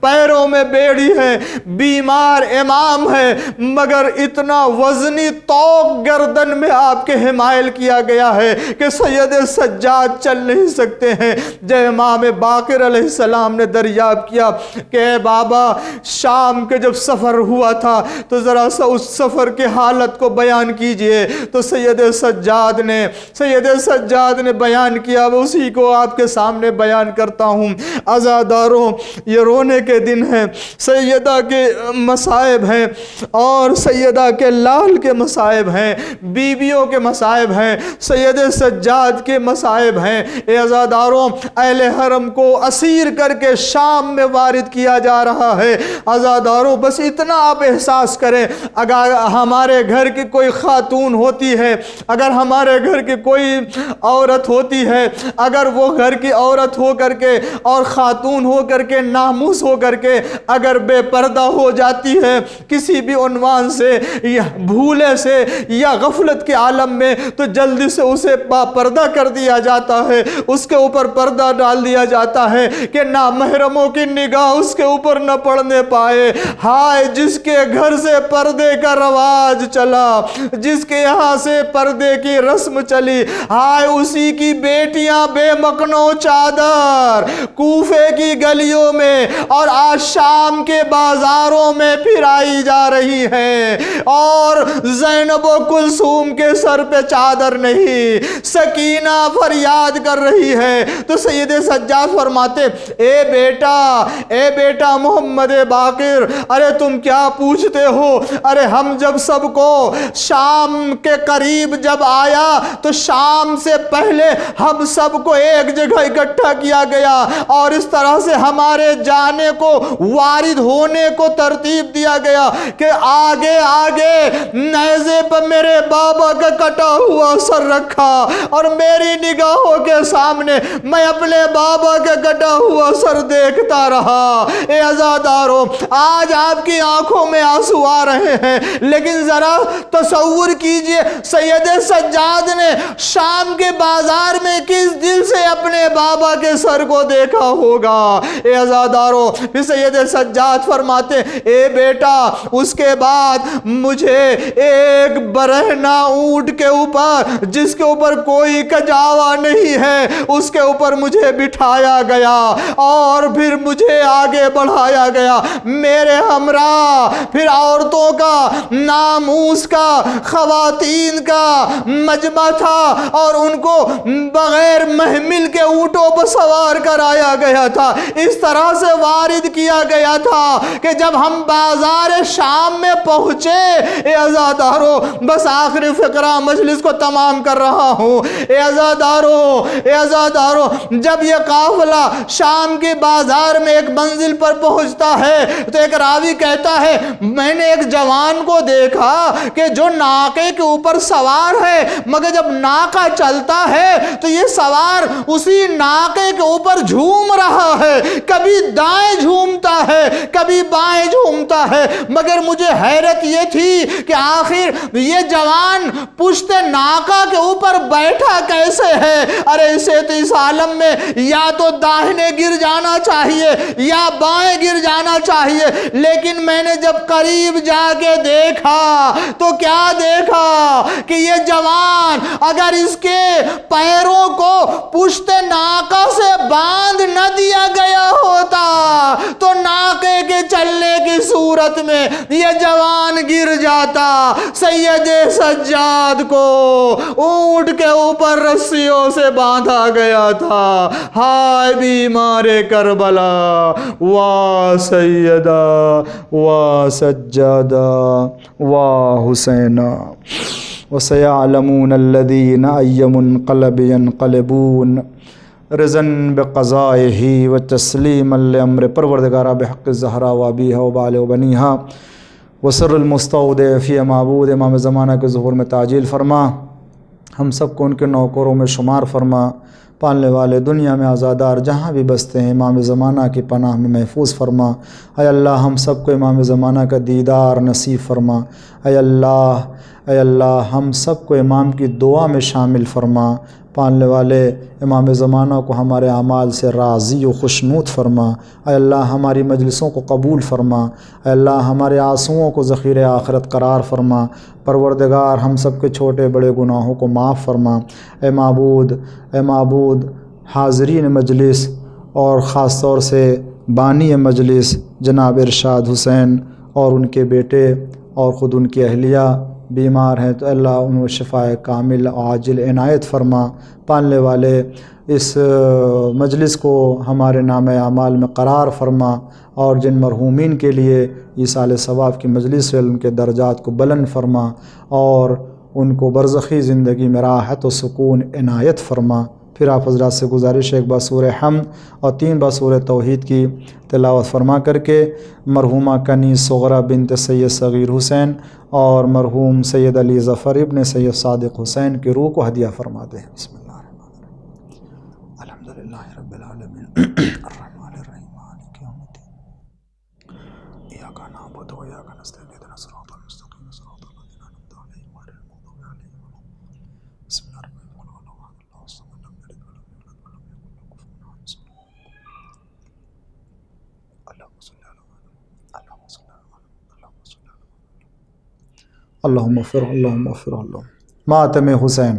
پیروں میں بیڑی ہے، بیمار امام ہے، مگر اتنا وزنی طوق گردن میں آپ کے حمائل کیا دیا گیا ہے کہ سید سجاد چل نہیں سکتے ہیں۔ جب امام باقر علیہ السلام نے دریافت کیا کہ اے بابا شام کے جب سفر ہوا تھا تو ذرا سا اس سفر کے حالت کو بیان کیجئے، تو سید سجاد نے بیان کیا، وہ اسی کو آپ کے سامنے بیان کرتا ہوں۔ عزاداروں، یہ رونے کے دن ہیں، سیدہ کے مصائب ہیں اور سیدہ کے لال کے مصائب ہیں، بیویوں کے مصائب ہیں، سید سجاد کے مصائب ہیں۔ اے عزاداروں، اہل حرم کو اسیر کر کے شام میں وارد کیا جا رہا ہے۔ عزاداروں، بس اتنا آپ احساس کریں، اگر ہمارے گھر کی کوئی خاتون ہوتی ہے، اگر ہمارے گھر کی کوئی عورت ہوتی ہے، اگر وہ گھر کی عورت ہو کر کے اور خاتون ہو کر کے ناموس ہو کر کے اگر بے پردہ ہو جاتی ہے کسی بھی عنوان سے یا بھولے سے یا غفلت کے عالم میں، تو جلدی سے اسے پردہ کر دیا جاتا ہے، اس کے اوپر پردہ ڈال دیا جاتا ہے کہ نامحرموں کی نگاہ اس کے اوپر نہ پڑنے پائے۔ ہائے جس کے گھر سے پردے کا رواج چلا، جس کے یہاں سے پردے کی رسم چلی، ہائے اسی کی بیٹیاں بے مکنو چادر کوفے کی گلیوں میں اور آج شام کے بازاروں میں پھرائی جا رہی ہے، اور زینب و کلثوم کے سر پہ چادر نہیں، سکینہ فریاد کر رہی ہے۔ تو سید سجاد فرماتے اے بیٹا محمد باقر، ارے تم کیا پوچھتے ہو؟ ارے ہم جب سب کو شام کے قریب جب آیا تو شام سے پہلے ہم سب کو ایک جگہ اکٹھا کیا گیا اور اس طرح سے ہمارے جانے کو وارد ہونے کو ترتیب دیا گیا کہ آگے نیزے پر میرے بابا کا کٹا ہوا سر رکھا اور میری نگاہوں کے سامنے میں اپنے بابا کا کٹا ہوا سر دیکھتا رہا۔ اے عزاداروں، آج آپ کی آنکھوں میں آنسو آ رہے ہیں، لیکن ذرا تصور کیجئے سید سجاد نے شام کے بازار میں کس دل سے اپنے بابا کے سر کو دیکھا ہوگا۔ اے عزاداروں، پھر سید سجاد فرماتے اے بیٹا، اس کے بعد مجھے ایک برہنہ اونٹ کے اوپر جس کے اوپر کوئی کجاوا نہیں ہے اس کے اوپر مجھے بٹھایا گیا اور پھر مجھے آگے بڑھایا گیا۔ میرے ہمراہ پھر عورتوں کا، ناموس کا، خواتین کا مجمع تھا اور ان کو بغیر محمل کے اونٹوں پر سوار کرایا گیا تھا، اس طرح سے وارد کیا گیا تھا کہ جب ہم بازار شام میں پہنچے، اے عزاداروں، بس آخری فقرہ مجلس کو تمام کر رہا ہوں، اے عزاداروں، جب یہ قافلہ شام کے بازار میں ایک منزل پر پہنچتا ہے تو ایک راوی کہتا ہے میں نے ایک جوان کو دیکھا کہ جو ناکے کے اوپر سوار ہے، مگر جب ناکہ چلتا ہے تو یہ سوار اسی ناکے کے اوپر جھوم رہا ہے، کبھی دائیں جھومتا ہے کبھی بائیں جھومتا ہے، مگر مجھے حیرت یہ تھی کہ آخر یہ جوان پشت ناکہ کے اوپر بیٹھا کیسے ہے؟ ارے اسے تو اس عالم میں یا تو داہنے گر جانا چاہیے یا بائیں گر جانا چاہیے، لیکن میں نے جب قریب جا کے دیکھا تو کیا دیکھا کہ یہ جوان اگر اس کے پیروں کو پشت ناکہ سے باندھ نہ دیا گیا ہوتا تو ناکے کے چلنے کی صورت میں یہ جوان گر جاتا۔ سید سجاد کو اونٹ کے اوپر رسیوں سے باندھا گیا تھا۔ ہائے بیمار کربلا، وا سیدہ، وا سجادہ، وا حسینہ، وَسَيَعْلَمُونَ الَّذِينَ أَيَّ مُنْقَلَبٍ يَنْقَلِبُونَ رضاً بقضائه وتسلیما لامر پروردگارہ بحق الزہرا وابیہا وبال وبنیہا وسر المستودع فی معبود امام زمانہ کے ظہور میں تعجیل فرما، ہم سب کو ان کے نوکروں میں شمار فرما، پالنے والے دنیا میں آزادار جہاں بھی بستے ہیں امام زمانہ کی پناہ میں محفوظ فرما۔ اے اللہ ہم سب کو امام زمانہ کا دیدار نصیب فرما۔ اے اللہ ہم سب کو امام کی دعا میں شامل فرما۔ پالنے والے امام زمانہ کو ہمارے اعمال سے راضی و خوشنود فرما۔ اے اللہ ہماری مجلسوں کو قبول فرما۔ اے اللہ ہمارے آنسوؤں کو ذخیرِ آخرت قرار فرما۔ پروردگار ہم سب کے چھوٹے بڑے گناہوں کو معاف فرما۔ اے معبود حاضرین مجلس اور خاص طور سے بانی مجلس جناب ارشاد حسین اور ان کے بیٹے اور خود ان کی اہلیہ بیمار ہیں تو اللہ انہیں شفائے کامل عاجل عنایت فرما۔ پالنے والے اس مجلس کو ہمارے نام اعمال میں قرار فرما، اور جن مرحومین کے لیے ایصال ثواب کی مجلس ہے ان کے درجات کو بلند فرما، اور ان کو برزخی زندگی میں راحت و سکون عنایت فرما۔ پھر آپ حضرات سے گزارش ہے ایک بار سورہ حمد اور 3 بار سورہ توحید کی تلاوت فرما کر کے مرحومہ کنیز صغرا بنت سید صغیر حسین اور مرحوم سید علی ظفر ابن سید صادق حسین کی روح کو ہدیہ فرما دیں۔ بسم اللہ الرحمن الرحیم الحمدللہ رب العالمین الرحمن الرحیم مالک یوم الدین ایاک نعبد و ایاک نستعین اهدنا الصراط المستقیم صراط الذین انعمت علیہم غیر المغضوب علیہم ولا الضالین بسم اللہ الرحمن الرحیم اللہ الصمد لم یلد ولم یولد ولم یکن له کفوا احد اللهم صل على محمد اللهم صل على محمد اللهم صل على محمد اللهم اغفر اللهم اغفر اللهم ماتم حسین۔